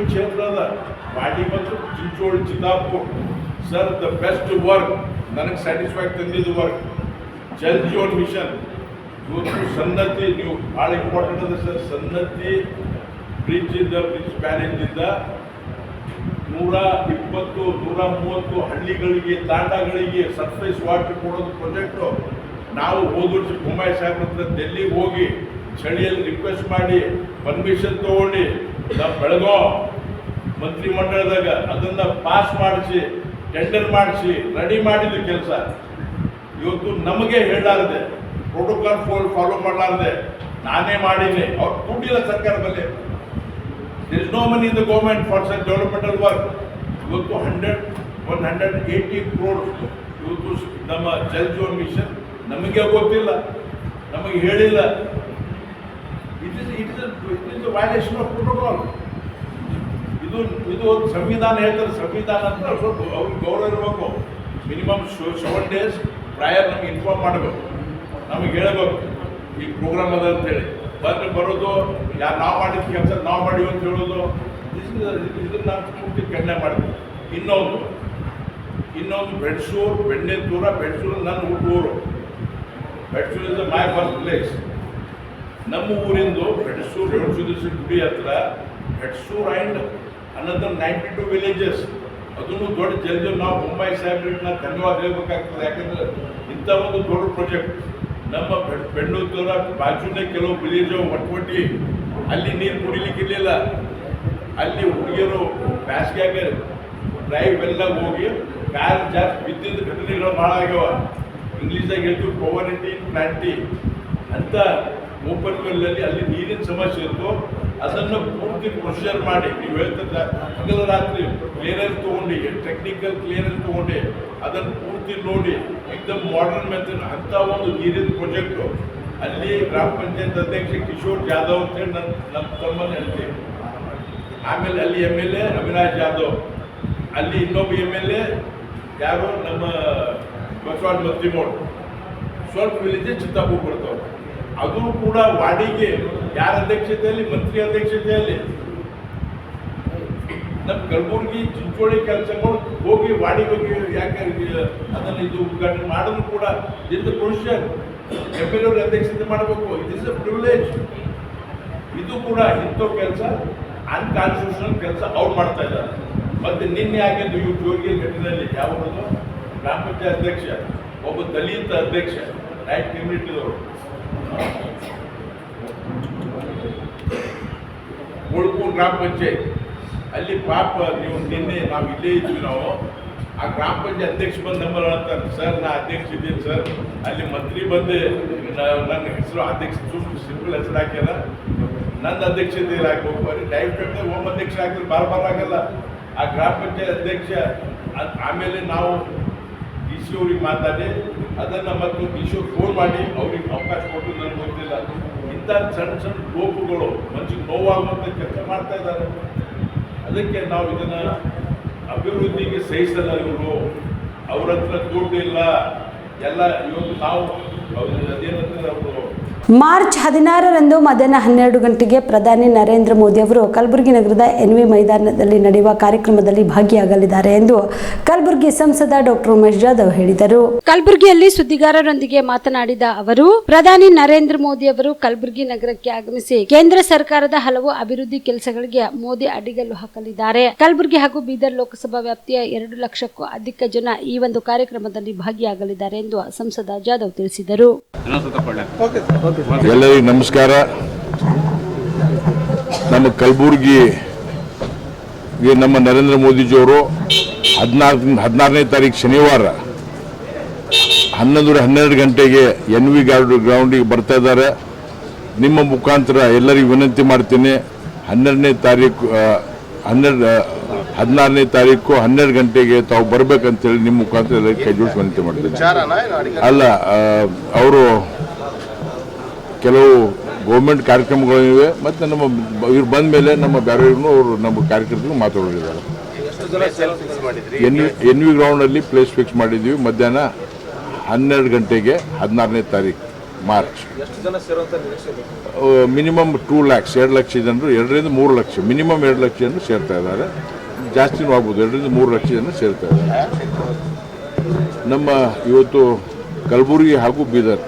ಕ್ಷೇತ್ರದ ಪಾಟಿ ಮತ್ತು Chincholi Chittapur sir the best work, ನನಗೆ ಸ್ಯಾಟಿಸ್ಫೈ ತಂದಿದ್ದು ವರ್ಕ್. ಜಲ್ ಜೀವನ್ ಮಿಷನ್ ಇವತ್ತು ಸನ್ನತಿ, ನೀವು ಭಾಳ ಇಂಪಾರ್ಟೆಂಟ್ ಅದ ಸರ್. ಸನ್ನತಿ ಬ್ರಿಡ್ಜ್ ಬ್ಯಾರೇಜಿಂದ 120-130 ಹಳ್ಳಿಗಳಿಗೆ, ತಾಂಡಗಳಿಗೆ ಸರ್ಫೇಸ್ ವಾಟರ್ ಕೊಡೋದು ಪ್ರಾಜೆಕ್ಟು. ನಾವು ಹೋದ ವರ್ಷ ಬೊಮ್ಮಾಯಿ ಸಾಹೇಬ್ರ ಹತ್ರ ಡೆಲ್ಲಿಗೆ ಹೋಗಿ ಚಳಿಯಲ್ಲಿ ರಿಕ್ವೆಸ್ಟ್ ಮಾಡಿ ಪರ್ಮಿಷನ್ ತಗೊಂಡು ನಮ್ಮ ಬೆಳಗಾವ್ ಮಂತ್ರಿಮಂಡಲದಾಗ ಅದನ್ನು ಪಾಸ್ ಮಾಡಿಸಿ, ಟೆಂಡರ್ ಮಾಡಿಸಿ, ರೆಡಿ ಮಾಡಿದ ಕೆಲಸ. ಇವತ್ತು ನಮಗೆ ಹೇಳಲಾರದೆ, ಪ್ರೋಟೋಕಾಲ್ ಫಾಲೋ ಮಾಡಲಾರದೆ ನಾನೇ ಮಾಡೀನಿ. ಅವ್ರು ದುಡ್ಡಿಲ್ಲ ಸರ್ಕಾರ ಮೇಲೆ. there is no money in the government for such developmental work. ಇವತ್ತು 180 crore ಇವತ್ತು ನಮ್ಮ ಜಲ್ ಜೀವನ್ ಮಿಷನ್ ನಮಗೆ ಗೊತ್ತಿಲ್ಲ, ನಮಗೆ ಹೇಳಿಲ್ಲ. It is violation of protocol. ಇದು ಸಂವಿಧಾನ ಹೇಳ್ತಾರೆ. ಸಂವಿಧಾನ ಅಂತ ಸ್ವಲ್ಪ ಅವ್ರಿಗೆ ಗೌರವ ಇರಬೇಕು. ಮಿನಿಮಮ್ 7 days ಪ್ರಯರ್ ನಮಗೆ ಇನ್ಫಾರ್ಮ್ ಮಾಡಬೇಕು, ನಮಗೆ ಹೇಳಬೇಕು ಈ ಪ್ರೋಗ್ರಾಮ್ ಅದ ಅಂತೇಳಿ. ಬರೋದು ನಾವು ಮಾಡಿದ ಕೆಲಸ ನಾವು ಮಾಡಿವಿ ಅಂತ ಹೇಳೋದು, ಇದನ್ನು ನಾನು ಪೂರ್ತಿ ಖಂಡನೆ ಮಾಡ್ತೀನಿ. ಇನ್ನೊಂದು ಬೆಡ್ಸೂರು, ಬೆಣ್ಣೆತೂರ. ಬೆಡ್ಸೂರು ನನ್ನ ಊರು. ಬೆಡ್ಸೂರು ಇಸ್ ಮೈ ಫಸ್ಟ್ ಪ್ಲೇಸ್. ನಮ್ಮ ಊರಿಂದು ಬೆಡ್ಸೂರು ರೇಣುಸುದೇಶ್ವರಿ ಗುಡಿ ಹತ್ರ ಬೆಡ್ಸೂರು ಆ್ಯಂಡ್ ಅನ್ನೋದು 92 ವಿಲೇಜಸ್. ಅದನ್ನು ದೊಡ್ಡ ಜಲ್ದಿ ನಾವು ಬೊಮ್ಮಾಯಿ ಸಾಹೇಬ್ರಿಗೆ ನಾನು ಧನ್ಯವಾದ ಹೇಳ್ಬೇಕಾಗ್ತದೆ. ಯಾಕಂದ್ರೆ ಇಂಥ ಒಂದು ದೊಡ್ಡ ಪ್ರಾಜೆಕ್ಟ್ ನಮ್ಮ ಬೆಣ್ಣೂರ ಬಾಜುನೇ ಕೆಲವು ವಿಲೇಜ್ ಒಟ್ಟಿ ಅಲ್ಲಿ ನೀರು ಕುಡಿಲಿಕ್ಕಿರಲಿಲ್ಲ. ಅಲ್ಲಿ ಹುಡುಗಿಯರು ಬ್ಯಾಸ್ಗ್ಯಾಗ ಡ್ರೈವ್ ಎಲ್ಲ ಹೋಗಿ ಕಾರ್ ಜಾಸ್ತಿ ಬಿದ್ದಿದ್ದ ಘಟನೆಗಳು ಭಾಳ ಆಗ್ಯಾವ. ಇಂಗ್ಲೀಷ್ದಾಗ ಹೇಳ್ತೀವಿ ಪವರ್ಟಿ ಪ್ಲಾಂಟಿ ಅಂತ. ಓಪನ್ ವೆಲ್ಲಲ್ಲಿ ಅಲ್ಲಿ ನೀರಿನ ಸಮಸ್ಯೆ ಇತ್ತು. ಅದನ್ನು ಪೂರ್ತಿ ಪ್ರೊಸೀಜರ್ ಮಾಡಿ, ನೀವು ಹೇಳ್ತಿದ್ದ ಹಗಲ ರಾತ್ರಿ ಕ್ಲಿಯರೆನ್ಸ್ ತೊಗೊಂಡು, ಟೆಕ್ನಿಕಲ್ ಕ್ಲಿಯರೆನ್ಸ್ ತೊಗೊಂಡು ಅದನ್ನು ಪೂರ್ತಿ ನೋಡಿ ಎಕ್ದಮ್ ಮಾಡರ್ನ್ ಮೆಥಡ್ ಅಂಥ ಒಂದು ನೀರಿನ ಪ್ರಾಜೆಕ್ಟು. ಅಲ್ಲಿ ಗ್ರಾಮ ಪಂಚಾಯತ್ ಅಧ್ಯಕ್ಷ ಕಿಶೋರ್ ಜಾಧವ್ ಅಂತೇಳಿ ನಮ್ಮ ತಮ್ಮನ್ನು ಹೇಳ್ತೀವಿ. ಆಮೇಲೆ ಅಲ್ಲಿ MLA ಅವಿನಾಶ್ ಜಾಧವ್, ಅಲ್ಲಿ ಇನ್ನೊಬ್ಬ MLA ಯಾರು ನಮ್ಮ ಬಸವರಾಜ ಮತ್ತಿಮೋಡ್. ಸ್ವಲ್ಪ ವಿಲೇಜ್ ಚಿತ್ತಾಪುರ್ ಬರ್ತಾವೆ. ಅದು ಕೂಡ ವಾರ್ಡಿಗೆ ಯಾರ ಅಧ್ಯಕ್ಷತೆಯಲ್ಲಿ? ಮಂತ್ರಿ ಅಧ್ಯಕ್ಷತೆಯಲ್ಲಿ. ನಮ್ಮ ಕಲಬುರಗಿ ಚಿಂಚೋಳಿ ಕೆಲಸಗಳು ಹೋಗಿ ವಾರ್ಡಿಗೆ ಹೋಗಿ ಯಾಕೆ ಅದನ್ನು ಇದು ಉದ್ಘಾಟನೆ ಮಾಡೋದು ಕೂಡ ಇದು ಪ್ರೊಸೀಜರ್. MLA ಅಧ್ಯಕ್ಷತೆ ಮಾಡಬೇಕು. It is a privilege. ಇದು ಕೂಡ ಇಂಥ ಕೆಲಸ ಅನ್ಕಾನ್ಸ್ಟಿಟ್ಯೂಷನಲ್ ಕೆಲಸ ಅವ್ರು ಮಾಡ್ತಾ ಇದ್ದಾರೆ. ಮತ್ತು ನಿನ್ನೆ ಆಗಿದ್ದು ಇವು ಜೋಗಿ ಘಟನೆಯಲ್ಲಿ ಯಾವುದು ಗ್ರಾಮ ಪಂಚಾಯತ್ ಅಧ್ಯಕ್ಷ, ಒಬ್ಬ ದಲಿತ ಅಧ್ಯಕ್ಷ, ರೈಟ್ ಕಮ್ಯುನಿಟಿದವರು, ಮುಳುಕೂರು ಗ್ರಾಮ ಪಂಚಾಯತ್ ಅಲ್ಲಿ ಪಾಪ. ನೀವು ನಿನ್ನೆ ನಾವು ಇಲ್ಲೇ ಇದ್ವಿ. ನಾವು ಆ ಗ್ರಾಮ ಪಂಚಾಯತ್ ಅಧ್ಯಕ್ಷ ಬಂದು ನಂಬರ್ ಹೇಳ್ತಾರೆ, ಸರ್ ನಾ ಅಧ್ಯಕ್ಷ ಇದ್ದೀನಿ ಸರ್. ಅಲ್ಲಿ ಮಂತ್ರಿ ಬಂದು ನನ್ನ ಹೆಸರು ಅಧ್ಯಕ್ಷ ಸಿಂಪಲ್ ಹೆಸರು ಹಾಕ್ಯಾರ, ನನ್ನ ಅಧ್ಯಕ್ಷತೆಯಲ್ಲಿ ಹಾಕ್ಬೇಕು. ಅಲ್ಲಿ ಡೈರೆಕ್ಟ್ ಹೋಮ್ ಅಧ್ಯಕ್ಷ ಹಾಕಿದ್ರೆ ಬಾರ್ ಆಗಲ್ಲ. ಆ ಗ್ರಾಮ ಪಂಚಾಯತ್ ಅಧ್ಯಕ್ಷ ಆಮೇಲೆ ನಾವು DC ಅವ್ರಿಗೆ ಮಾತಾಡಿ ಅದನ್ನು ಮತ್ತು DC ಫೋನ್ ಮಾಡಿ ಅವ್ರಿಗೆ ಅವಕಾಶ ಕೊಟ್ಟು ನನಗೆ ಗೊತ್ತಿಲ್ಲ. ಇಂಥ ಸಣ್ಣ ಲೋಪಗಳು ಮನಸ್ಸಿಗೆ ನೋವಾಗುವಂಥ ಕೆಲಸ ಮಾಡ್ತಾ ಇದ್ದಾರೆ. ಅದಕ್ಕೆ ನಾವು ಇದನ್ನು ಅಭಿವೃದ್ಧಿಗೆ ಸಹಿಸಲ್ಲ. ಇವರು ಅವ್ರ ಹತ್ರ ದುಡ್ಡು ಇಲ್ಲ ಎಲ್ಲ. ಇವತ್ತು ನಾವು ಅದೇನಂತಾರೆ ಅವರು
ಮಾರ್ಚ್ 16ರಂದು ಮಧ್ಯಾಹ್ನ 12 ಗಂಟೆಗೆ ಪ್ರಧಾನಿ ನರೇಂದ್ರ ಮೋದಿ ಅವರು ಕಲಬುರಗಿ ನಗರದ NV ಮೈದಾನದಲ್ಲಿ ನಡೆಯುವ ಕಾರ್ಯಕ್ರಮದಲ್ಲಿ ಭಾಗಿಯಾಗಲಿದ್ದಾರೆ ಎಂದು ಕಲಬುರಗಿ ಸಂಸದ ಡಾಕ್ಟರ್ ಉಮೇಶ್ ಜಾಧವ್ ಹೇಳಿದರು.
ಕಲಬುರಗಿಯಲ್ಲಿ ಸುದ್ದಿಗಾರರೊಂದಿಗೆ ಮಾತನಾಡಿದ ಅವರು, ಪ್ರಧಾನಿ ನರೇಂದ್ರ ಮೋದಿ ಅವರು ಕಲಬುರಗಿ ನಗರಕ್ಕೆ ಆಗಮಿಸಿ ಕೇಂದ್ರ ಸರ್ಕಾರದ ಹಲವು ಅಭಿವೃದ್ಧಿ ಕೆಲಸಗಳಿಗೆ ಮೋದಿ ಅಡಿಗಲ್ಲು ಹಾಕಲಿದ್ದಾರೆ. ಕಲಬುರಗಿ ಹಾಗೂ ಬೀದರ್ ಲೋಕಸಭಾ ವ್ಯಾಪ್ತಿಯ 2 ಲಕ್ಷಕ್ಕೂ ಅಧಿಕ ಜನ ಈ ಒಂದು ಕಾರ್ಯಕ್ರಮದಲ್ಲಿ ಭಾಗಿಯಾಗಲಿದ್ದಾರೆ ಎಂದು ಸಂಸದ ಜಾಧವ್ ತಿಳಿಸಿದರು.
ಎಲ್ಲರಿಗೂ ನಮಸ್ಕಾರ. ನಮ್ಮ ಕಲಬುರಗಿಗೆ ನಮ್ಮ ನರೇಂದ್ರ ಮೋದಿಜಿಯವರು 16ನೇ ತಾರೀಕು ಶನಿವಾರ 12 ಗಂಟೆಗೆ NV ಗ್ರೌಂಡಿಗೆ ಬರ್ತಾ ಇದ್ದಾರೆ. ನಿಮ್ಮ ಮುಖಾಂತರ ಎಲ್ಲರಿಗೂ ವಿನಂತಿ ಮಾಡ್ತೀನಿ, 16ನೇ ತಾರೀಕು 12 ಗಂಟೆಗೆ ತಾವು ಬರ್ಬೇಕಂತೇಳಿ ನಿಮ್ಮ ಮುಖಾಂತರ ಎಲ್ಲರಿಗೂ ಕೈ ಜೋಡಿಸಿ ವಿನಂತಿ ಮಾಡ್ತೀನಿ. ಅಲ್ಲ, ಅವರು ಕೆಲವು ಗೌರ್ಮೆಂಟ್ ಕಾರ್ಯಕ್ರಮಗಳಿವೆ ಮತ್ತು ಇವ್ರು ಬಂದ ಮೇಲೆ ನಮ್ಮ ಬೇರೆಯವ್ರನ್ನೂ ಅವರು ನಮ್ಮ ಕಾರ್ಯಕರ್ತರು ಮಾತಾಡೋರಿದ್ದಾರೆ. NV ಗ್ರೌಂಡಲ್ಲಿ ಪ್ಲೇಸ್ ಫಿಕ್ಸ್ ಮಾಡಿದ್ವಿ. ಮಧ್ಯಾಹ್ನ 12 ಗಂಟೆಗೆ 16ನೇ ತಾರೀಕು ಮಾರ್ಚ್. ಮಿನಿಮಮ್ 2 lakhs 2 ಲಕ್ಷ ಜನರು, 2 ರಿಂದ 3 ಲಕ್ಷ, ಮಿನಿಮಮ್ 2 ಲಕ್ಷ ಜನರು ಸೇರ್ತಾ ಇದ್ದಾರೆ. ಜಾಸ್ತಿನೂ ಆಗ್ಬೋದು, 2 ರಿಂದ 3 ಲಕ್ಷ ಜನ ಸೇರ್ತಾ ಇದ್ದಾರೆ. ನಮ್ಮ ಇವತ್ತು ಕಲಬುರಗಿ ಹಾಗೂ ಬೀದರ್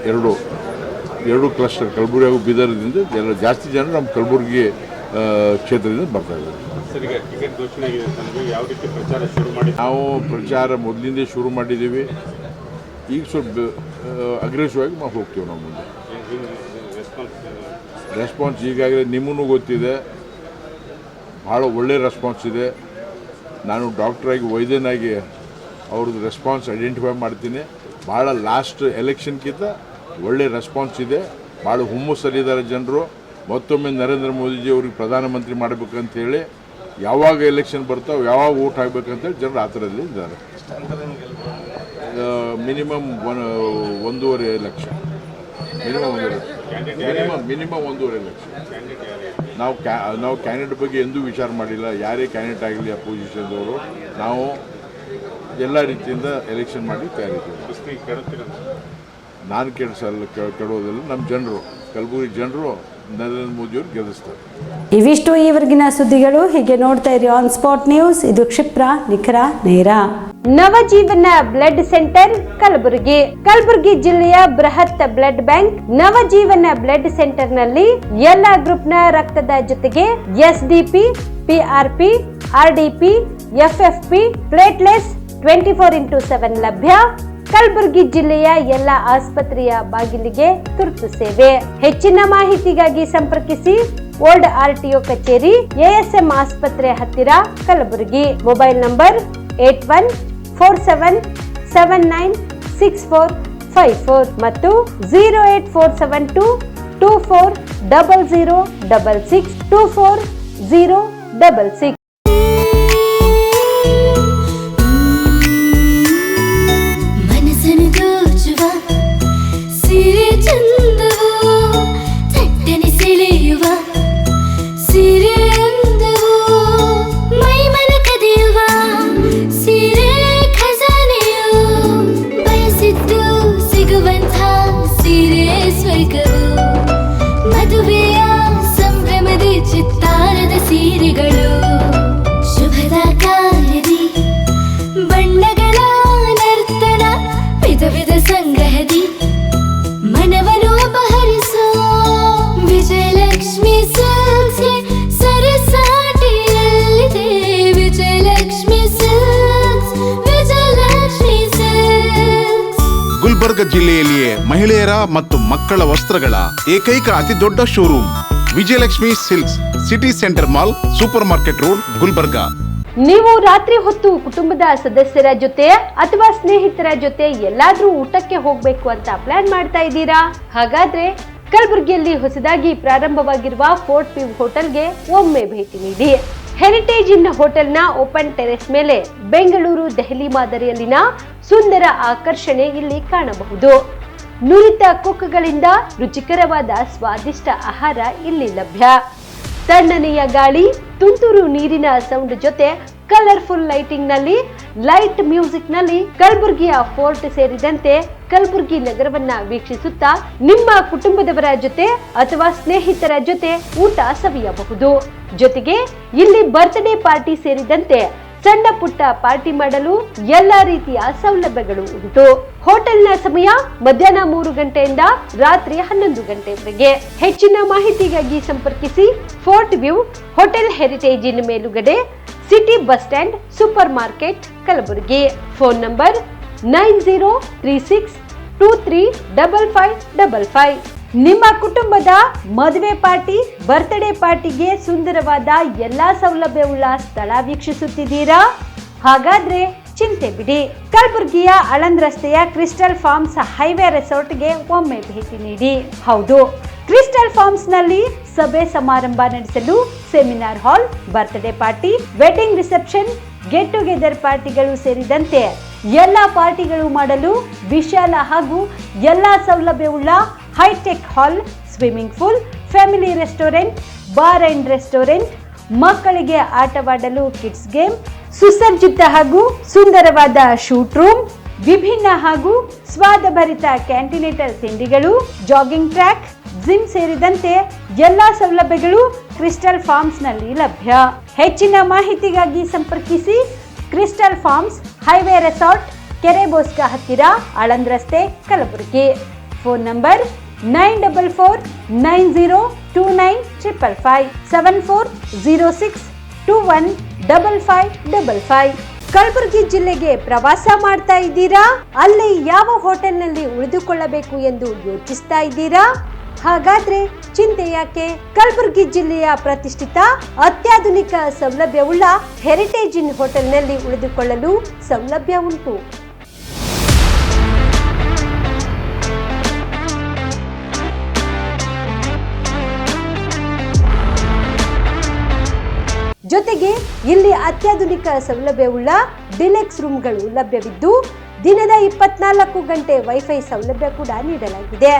ಎರಡು ಕ್ಲಸ್ಟರ್, ಕಲಬುರಗಿ ಹಾಗೂ ಬೀದರ್ದಿಂದ ಎಲ್ಲ ಜಾಸ್ತಿ ಜನ ನಮ್ಮ ಕಲಬುರಗಿ ಕ್ಷೇತ್ರದಿಂದ ಬರ್ತಾ ಇದ್ದಾರೆ. ನಾವು ಪ್ರಚಾರ ಮೊದಲಿಂದ ಶುರು ಮಾಡಿದ್ದೀವಿ. ಈಗ ಸ್ವಲ್ಪ ಅಗ್ರೆಸಿವ್ ಆಗಿ ನಾವು ಹೋಗ್ತೀವಿ. ನಾವು ಮುಂದೆ ರೆಸ್ಪಾನ್ಸ್ ಈಗಾಗಲೇ ನಿಮಗೂ ಗೊತ್ತಿದೆ, ಭಾಳ ಒಳ್ಳೆ ರೆಸ್ಪಾನ್ಸ್ ಇದೆ. ನಾನು ಡಾಕ್ಟ್ರಾಗಿ ವೈದ್ಯನಾಗಿ ಅವ್ರದ್ದು ರೆಸ್ಪಾನ್ಸ್ ಐಡೆಂಟಿಫೈ ಮಾಡ್ತೀನಿ. ಭಾಳ ಲಾಸ್ಟ್ ಎಲೆಕ್ಷನ್ಗಿಂತ ಒಳ್ಳೆ ರೆಸ್ಪಾನ್ಸ್ ಇದೆ. ಭಾಳ ಹುಮ್ಮಸ್ಸಲ್ಲಿದ್ದಾರೆ ಜನರು. ಮತ್ತೊಮ್ಮೆ ನರೇಂದ್ರ ಮೋದಿಜಿ ಅವ್ರಿಗೆ ಪ್ರಧಾನಮಂತ್ರಿ ಮಾಡಬೇಕಂತ ಹೇಳಿ, ಯಾವಾಗ ಎಲೆಕ್ಷನ್ ಬರ್ತಾವೆ, ಯಾವಾಗ ಓಟ್ ಹಾಕಬೇಕಂತೇಳಿ ಜನರು ಆ ಥರದಲ್ಲಿ ಇದ್ದಾರೆ. Minimum 1.5 lakh, minimum 1.5 lakh. ನಾವು ಕ್ಯಾಂಡಿಡೇಟ್ ಬಗ್ಗೆ ಎಂದೂ ವಿಚಾರ ಮಾಡಿಲ್ಲ. ಯಾರೇ ಕ್ಯಾಂಡಿಡೇಟ್ ಆಗಲಿ ಅಪೋಸಿಷನ್ದವರು, ನಾವು ಎಲ್ಲ ರೀತಿಯಿಂದ ಎಲೆಕ್ಷನ್ ಮಾಡಿ ತಯಾರಿದ್ದೀವಿ. ನಾನು ಕೆಡೋದಿಲ್ಲ. ನಮ್ಮ ಜನರು, ಕಲಬುರಗಿ ಜನರು ನರೇಂದ್ರ ಮೋದಿಯವರು ಗೆಲ್ಲಿಸ್ತಾರೆ.
ಇವಿಷ್ಟು ಈವರೆಗಿನ ಸುದ್ದಿಗಳು. ಹೀಗೆ ನೋಡ್ತಾ ಇರಿ ಆನ್ ಸ್ಪಾಟ್ ನ್ಯೂಸ್. ಇದು ಕ್ಷಿಪ್ರ, ನಿಖರ, ನೇರ. ನವಜೀವನ ಬ್ಲಡ್ ಸೆಂಟರ್ ಕಲಬುರಗಿ ಜಿಲ್ಲೆಯ ಬೃಹತ್ blood bank Navajeevan blood centre ನಲ್ಲಿ ಎಲ್ಲಾ ಗ್ರೂಪ್ ನ ರಕ್ತದ ಜೊತೆಗೆ SDP, PRP, RDP, FFP, ಪ್ಲೇಟ್ಲೆಸ್ 24x7 ಲಭ್ಯ. ಕಲಬುರಗಿ ಜಿಲ್ಲೆಯ ಎಲ್ಲ ಆಸ್ಪತ್ರೆಯ ಬಾಗಿಲಿಗೆ ತುರ್ತು ಸೇವೆ. ಹೆಚ್ಚಿನ ಮಾಹಿತಿಗಾಗಿ ಸಂಪರ್ಕಿಸಿ ಓಲ್ಡ್ RTO ಕಚೇರಿ, ASM ಆಸ್ಪತ್ರೆ ಹತ್ತಿರ, ಕಲಬುರಗಿ. ಮೊಬೈಲ್ ನಂಬರ್ 8147979645 ಮತ್ತು 08472240066 24066.
ಗುಲ್ಬರ್ಗ ಜಿಲ್ಲೆಯಲ್ಲಿಯೇ ಮಹಿಳೆಯರ ಮತ್ತು ಮಕ್ಕಳ ವಸ್ತ್ರಗಳ ಏಕೈಕ ಅತಿ ದೊಡ್ಡ showroom Vijayalakshmi silks, city centre mall, super market road, Gulbarga.
ನೀವು ರಾತ್ರಿ ಹೊತ್ತು ಕುಟುಂಬದ ಸದಸ್ಯರ ಜೊತೆ ಅಥವಾ ಸ್ನೇಹಿತರ ಜೊತೆ ಎಲ್ಲಾದ್ರೂ ಊಟಕ್ಕೆ ಹೋಗ್ಬೇಕು ಅಂತ ಪ್ಲಾನ್ ಮಾಡ್ತಾ ಇದ್ದೀರಾ? ಹಾಗಾದ್ರೆ ಕಲಬುರಗಿಯಲ್ಲಿ ಹೊಸದಾಗಿ ಪ್ರಾರಂಭವಾಗಿರುವ ಫೋರ್ಟ್ ವ್ಯೂ ಹೋಟೆಲ್ಗೆ ಒಮ್ಮೆ ಭೇಟಿ ನೀಡಿ. ಹೆರಿಟೇಜ್ ಇನ್ ಹೋಟೆಲ್ನ ಓಪನ್ ಟೆರೆಸ್ ಮೇಲೆ ಬೆಂಗಳೂರು, ದೆಹಲಿ ಮಾದರಿಯಲ್ಲಿನ ಸುಂದರ ಆಕರ್ಷಣೆ ಇಲ್ಲಿ ಕಾಣಬಹುದು. ನುರಿತ ಕುಕ್ಗಳಿಂದ ರುಚಿಕರವಾದ ಸ್ವಾದಿಷ್ಟ ಆಹಾರ ಇಲ್ಲಿ ಲಭ್ಯ. ತಣ್ಣನೆಯ ಗಾಳಿ, ತುಂತುರು ನೀರಿನ ಸೌಂಡ್ ಜೊತೆ ಕಲರ್ಫುಲ್ ಲೈಟಿಂಗ್ ನಲ್ಲಿ, ಲೈಟ್ ಮ್ಯೂಸಿಕ್ ನಲ್ಲಿ ಕಲಬುರಗಿಯ ಫೋರ್ಟ್ ಸೇರಿದಂತೆ ಕಲಬುರಗಿ ನಗರವನ್ನ ವೀಕ್ಷಿಸುತ್ತಾ ನಿಮ್ಮ ಕುಟುಂಬದವರ ಜೊತೆ ಅಥವಾ ಸ್ನೇಹಿತರ ಜೊತೆ ಊಟ ಸವಿಯಬಹುದು. ಜೊತೆಗೆ ಇಲ್ಲಿ ಬರ್ತ್ಡೇ ಪಾರ್ಟಿ ಸೇರಿದಂತೆ ಸಣ್ಣ ಪುಟ್ಟ ಪಾರ್ಟಿ ಮಾಡಲು ಎಲ್ಲಾ ರೀತಿಯ ಸೌಲಭ್ಯಗಳು ಉಂಟು. ಹೋಟೆಲ್ನ ಸಮಯ ಮಧ್ಯಾಹ್ನ 3 ಗಂಟೆಯಿಂದ ರಾತ್ರಿ 11 ಗಂಟೆವರೆಗೆ. ಹೆಚ್ಚಿನ ಮಾಹಿತಿಗಾಗಿ ಸಂಪರ್ಕಿಸಿ ಫೋರ್ಟ್ ವ್ಯೂ ಹೋಟೆಲ್, ಹೆರಿಟೇಜ್ ಇನ್ ಮೇಲುಗಡೆ, city bus stand, super market, Kalaburagi. Phone number 9036235555. ನಿಮ್ಮ ಕುಟುಂಬದ ಮದುವೆ ಪಾರ್ಟಿ, ಬರ್ತ್ಡೇ ಪಾರ್ಟಿಗೆ ಸುಂದರವಾದ ಎಲ್ಲಾ ಸೌಲಭ್ಯವುಳ್ಳ ಸ್ಥಳ ವೀಕ್ಷಿಸುತ್ತಿದ್ದೀರಾ? ಹಾಗಾದ್ರೆ ಚಿಂತೆ ಬಿಡಿ. ಕಲಬುರಗಿಯ ಆಳಂದ್ ರಸ್ತೆಯ ಕ್ರಿಸ್ಟಲ್ ಫಾರ್ಮ್ಸ್ ಹೈವೇ ರೆಸಾರ್ಟ್ಗೆ ಒಮ್ಮೆ ಭೇಟಿ ನೀಡಿ. ಹೌದು, ಕ್ರಿಸ್ಟಲ್ ಫಾರ್ಮ್ಸ್ ನಲ್ಲಿ ಸಭೆ ಸಮಾರಂಭ ನಡೆಸಲು seminar hall, birthday party, wedding reception, get together ಪಾರ್ಟಿಗಳು ಸೇರಿದಂತೆ ಎಲ್ಲಾ ಪಾರ್ಟಿಗಳು ಮಾಡಲು ವಿಶಾಲ ಹಾಗೂ ಎಲ್ಲಾ ಸೌಲಭ್ಯವುಳ್ಳ hi tech hall, swimming pool, family restaurant, bar and restaurant, ಮಕ್ಕಳಿಗೆ ಆಟವಾಡಲು ಕಿಡ್ಸ್ ಗೇಮ್, ಸುಸಜ್ಜಿತ ಹಾಗೂ ಸುಂದರವಾದ ಶೂಟ್ ರೂಮ್, ವಿಭಿನ್ನ ಹಾಗೂ ಸ್ವಾದಭರಿತ ಕ್ಯಾಂಟಿನೇಟರ್ ತಿಂಡಿಗಳು, ಜಾಗಿಂಗ್ ಟ್ರ್ಯಾಕ್, ಜಿಮ್ ಸೇರಿದಂತೆ ಎಲ್ಲಾ ಸೌಲಭ್ಯಗಳು ಕ್ರಿಸ್ಟಲ್ ಫಾರ್ಮ್ಸ್ ನಲ್ಲಿ ಲಭ್ಯ. ಹೆಚ್ಚಿನ ಮಾಹಿತಿಗಾಗಿ ಸಂಪರ್ಕಿಸಿ ಕ್ರಿಸ್ಟಲ್ ಫಾರ್ಮ್ಸ್ ಹೈವೇ ರೆಸಾರ್ಟ್, ಕೆರೆ ಬೋಸ್ಕ ಹತ್ತಿರ, ಆಳಂದ್ ರಸ್ತೆ, ಕಲಬುರಗಿ. Phone number 9490295555 7406215555. ಕಲಬುರಗಿ ಜಿಲ್ಲೆಗೆ ಪ್ರವಾಸ ಮಾಡ್ತಾ ಇದ್ದೀರಾ? ಅಲ್ಲಿ ಯಾವ ಹೋಟೆಲ್ನಲ್ಲಿ ಉಳಿದುಕೊಳ್ಳಬೇಕು ಎಂದು ಯೋಚಿಸ್ತಾ ಇದ್ದೀರಾ? ಹಾಗಾದ್ರೆ ಚಿಂತೆ ಯಾಕೆ? ಕಲಬುರಗಿ ಜಿಲ್ಲೆಯ ಪ್ರತಿಷ್ಠಿತ ಅತ್ಯಾಧುನಿಕ ಸೌಲಭ್ಯವುಳ್ಳ ಹೆರಿಟೇಜ್ ಇನ್ ಹೋಟೆಲ್ನಲ್ಲಿ ಉಳಿದುಕೊಳ್ಳಲು ಸೌಲಭ್ಯ ಉಂಟು. ಜೊತೆಗೆ ಇಲ್ಲಿ ಅತ್ಯಾಧುನಿಕ ಸೌಲಭ್ಯವುಳ್ಳ ಡಿಲೆಕ್ಸ್ ರೂಮ್ಗಳು ಲಭ್ಯವಿದ್ದು ದಿನದ 24 ಗಂಟೆ ವೈಫೈ ಸೌಲಭ್ಯ ಕೂಡ ನೀಡಲಾಗಿದೆ.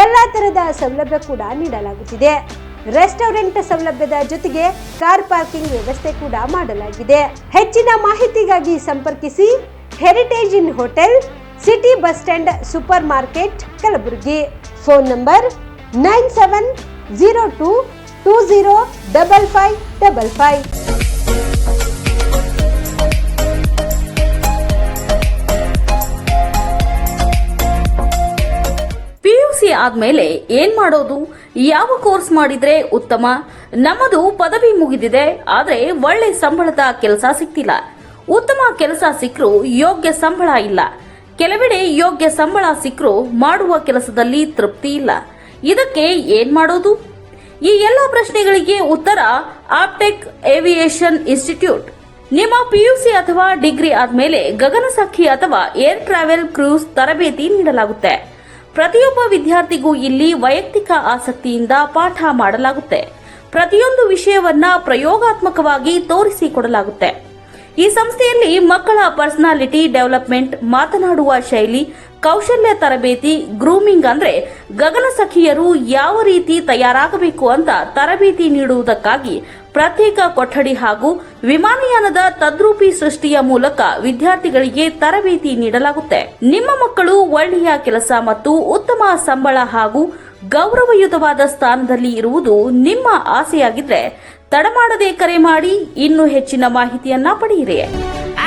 ಎಲ್ಲಾ ತರಹದ ಸೌಲಭ್ಯ ಕೂಡ ನೀಡಲಾಗುತ್ತಿದೆ. ರೆಸ್ಟೋರೆಂಟ್ ಸೌಲಭ್ಯದ ಜೊತೆಗೆ ಕಾರ್ ಪಾರ್ಕಿಂಗ್ ವ್ಯವಸ್ಥೆ ಕೂಡ ಮಾಡಲಾಗಿದೆ. ಹೆಚ್ಚಿನ ಮಾಹಿತಿಗಾಗಿ ಸಂಪರ್ಕಿಸಿ Heritage Inn hotel, city bus stand, super market, Kalaburagi. Phone number 9702205555.
PUC ಆದ್ಮೇಲೆ ಏನ್ ಮಾಡೋದು? ಯಾವ ಕೋರ್ಸ್ ಮಾಡಿದ್ರೆ ಉತ್ತಮ? ನಮ್ಮದು ಪದವಿ ಮುಗಿದಿದೆ, ಆದ್ರೆ ಒಳ್ಳೆ ಸಂಬಳದ ಕೆಲಸ ಸಿಕ್ತಿಲ್ಲ. ಉತ್ತಮ ಕೆಲಸ ಸಿಕ್ಕರೂ ಯೋಗ್ಯ ಸಂಬಳ ಇಲ್ಲ. ಕೆಲವೆಡೆ ಯೋಗ್ಯ ಸಂಬಳ ಸಿಕ್ಕರೂ ಮಾಡುವ ಕೆಲಸದಲ್ಲಿ ತೃಪ್ತಿ ಇಲ್ಲ. ಇದಕ್ಕೆ ಏನ್ ಮಾಡೋದು? ಈ ಎಲ್ಲ ಪ್ರಶ್ನೆಗಳಿಗೆ ಉತ್ತರ ಆಪ್ಟೆಕ್ ಏವಿಯೇಷನ್ ಇನ್ಸ್ಟಿಟ್ಯೂಟ್. ನಿಮ್ಮ PUC ಅಥವಾ ಡಿಗ್ರಿ ಆದ್ಮೇಲೆ ಗಗನಸಖಿ ಅಥವಾ ಏರ್ ಟ್ರಾವೆಲ್ ಕ್ರೂಸ್ ತರಬೇತಿ ನೀಡಲಾಗುತ್ತೆ. ಪ್ರತಿಯೊಬ್ಬ ವಿದ್ಯಾರ್ಥಿಗೂ ಇಲ್ಲಿ ವೈಯಕ್ತಿಕ ಆಸಕ್ತಿಯಿಂದ ಪಾಠ ಮಾಡಲಾಗುತ್ತೆ. ಪ್ರತಿಯೊಂದು ವಿಷಯವನ್ನ ಪ್ರಯೋಗಾತ್ಮಕವಾಗಿ ತೋರಿಸಿಕೊಡಲಾಗುತ್ತೆ. ಈ ಸಂಸ್ಥೆಯಲ್ಲಿ ಮಕ್ಕಳ ಪರ್ಸನಾಲಿಟಿ ಡೆವಲಪ್ಮೆಂಟ್, ಮಾತನಾಡುವ ಶೈಲಿ, ಕೌಶಲ್ಯ ತರಬೇತಿ, ಗ್ರೂಮಿಂಗ್ ಅಂದ್ರೆ ಗಗನಸಖಿಯರು ಯಾವ ರೀತಿ ತಯಾರಾಗಬೇಕು ಅಂತ ತರಬೇತಿ ನೀಡುವುದಕ್ಕಾಗಿ ಪ್ರತ್ಯೇಕ ಕೊಠಡಿ ಹಾಗೂ ವಿಮಾನಯಾನದ ತದ್ರೂಪಿ ಸೃಷ್ಟಿಯ ಮೂಲಕ ವಿದ್ಯಾರ್ಥಿಗಳಿಗೆ ತರಬೇತಿ ನೀಡಲಾಗುತ್ತೆ. ನಿಮ್ಮ ಮಕ್ಕಳು ಒಳ್ಳೆಯ ಕೆಲಸ ಮತ್ತು ಉತ್ತಮ ಸಂಬಳ ಹಾಗೂ ಗೌರವಯುತವಾದ ಸ್ಥಾನದಲ್ಲಿ ಇರುವುದು ನಿಮ್ಮ ಆಸೆಯಾಗಿದ್ರೆ ತಡಮಾಡದೆ ಕರೆ ಮಾಡಿ ಇನ್ನೂ ಹೆಚ್ಚಿನ ಮಾಹಿತಿಯನ್ನ ಪಡೆಯಿರಿ.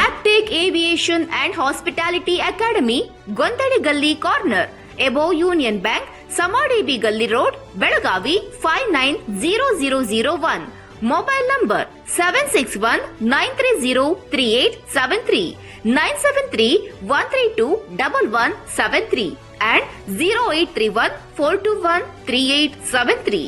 Aptech aviation and hospitality academy, ಗೊಂದಡಿ ಗಲ್ಲಿ corner, above union bank, Samadevi ಗಲ್ಲಿ road, Belagavi 590001. Mobile number 7619303873, 973-132-1173 and 0831-421-3873.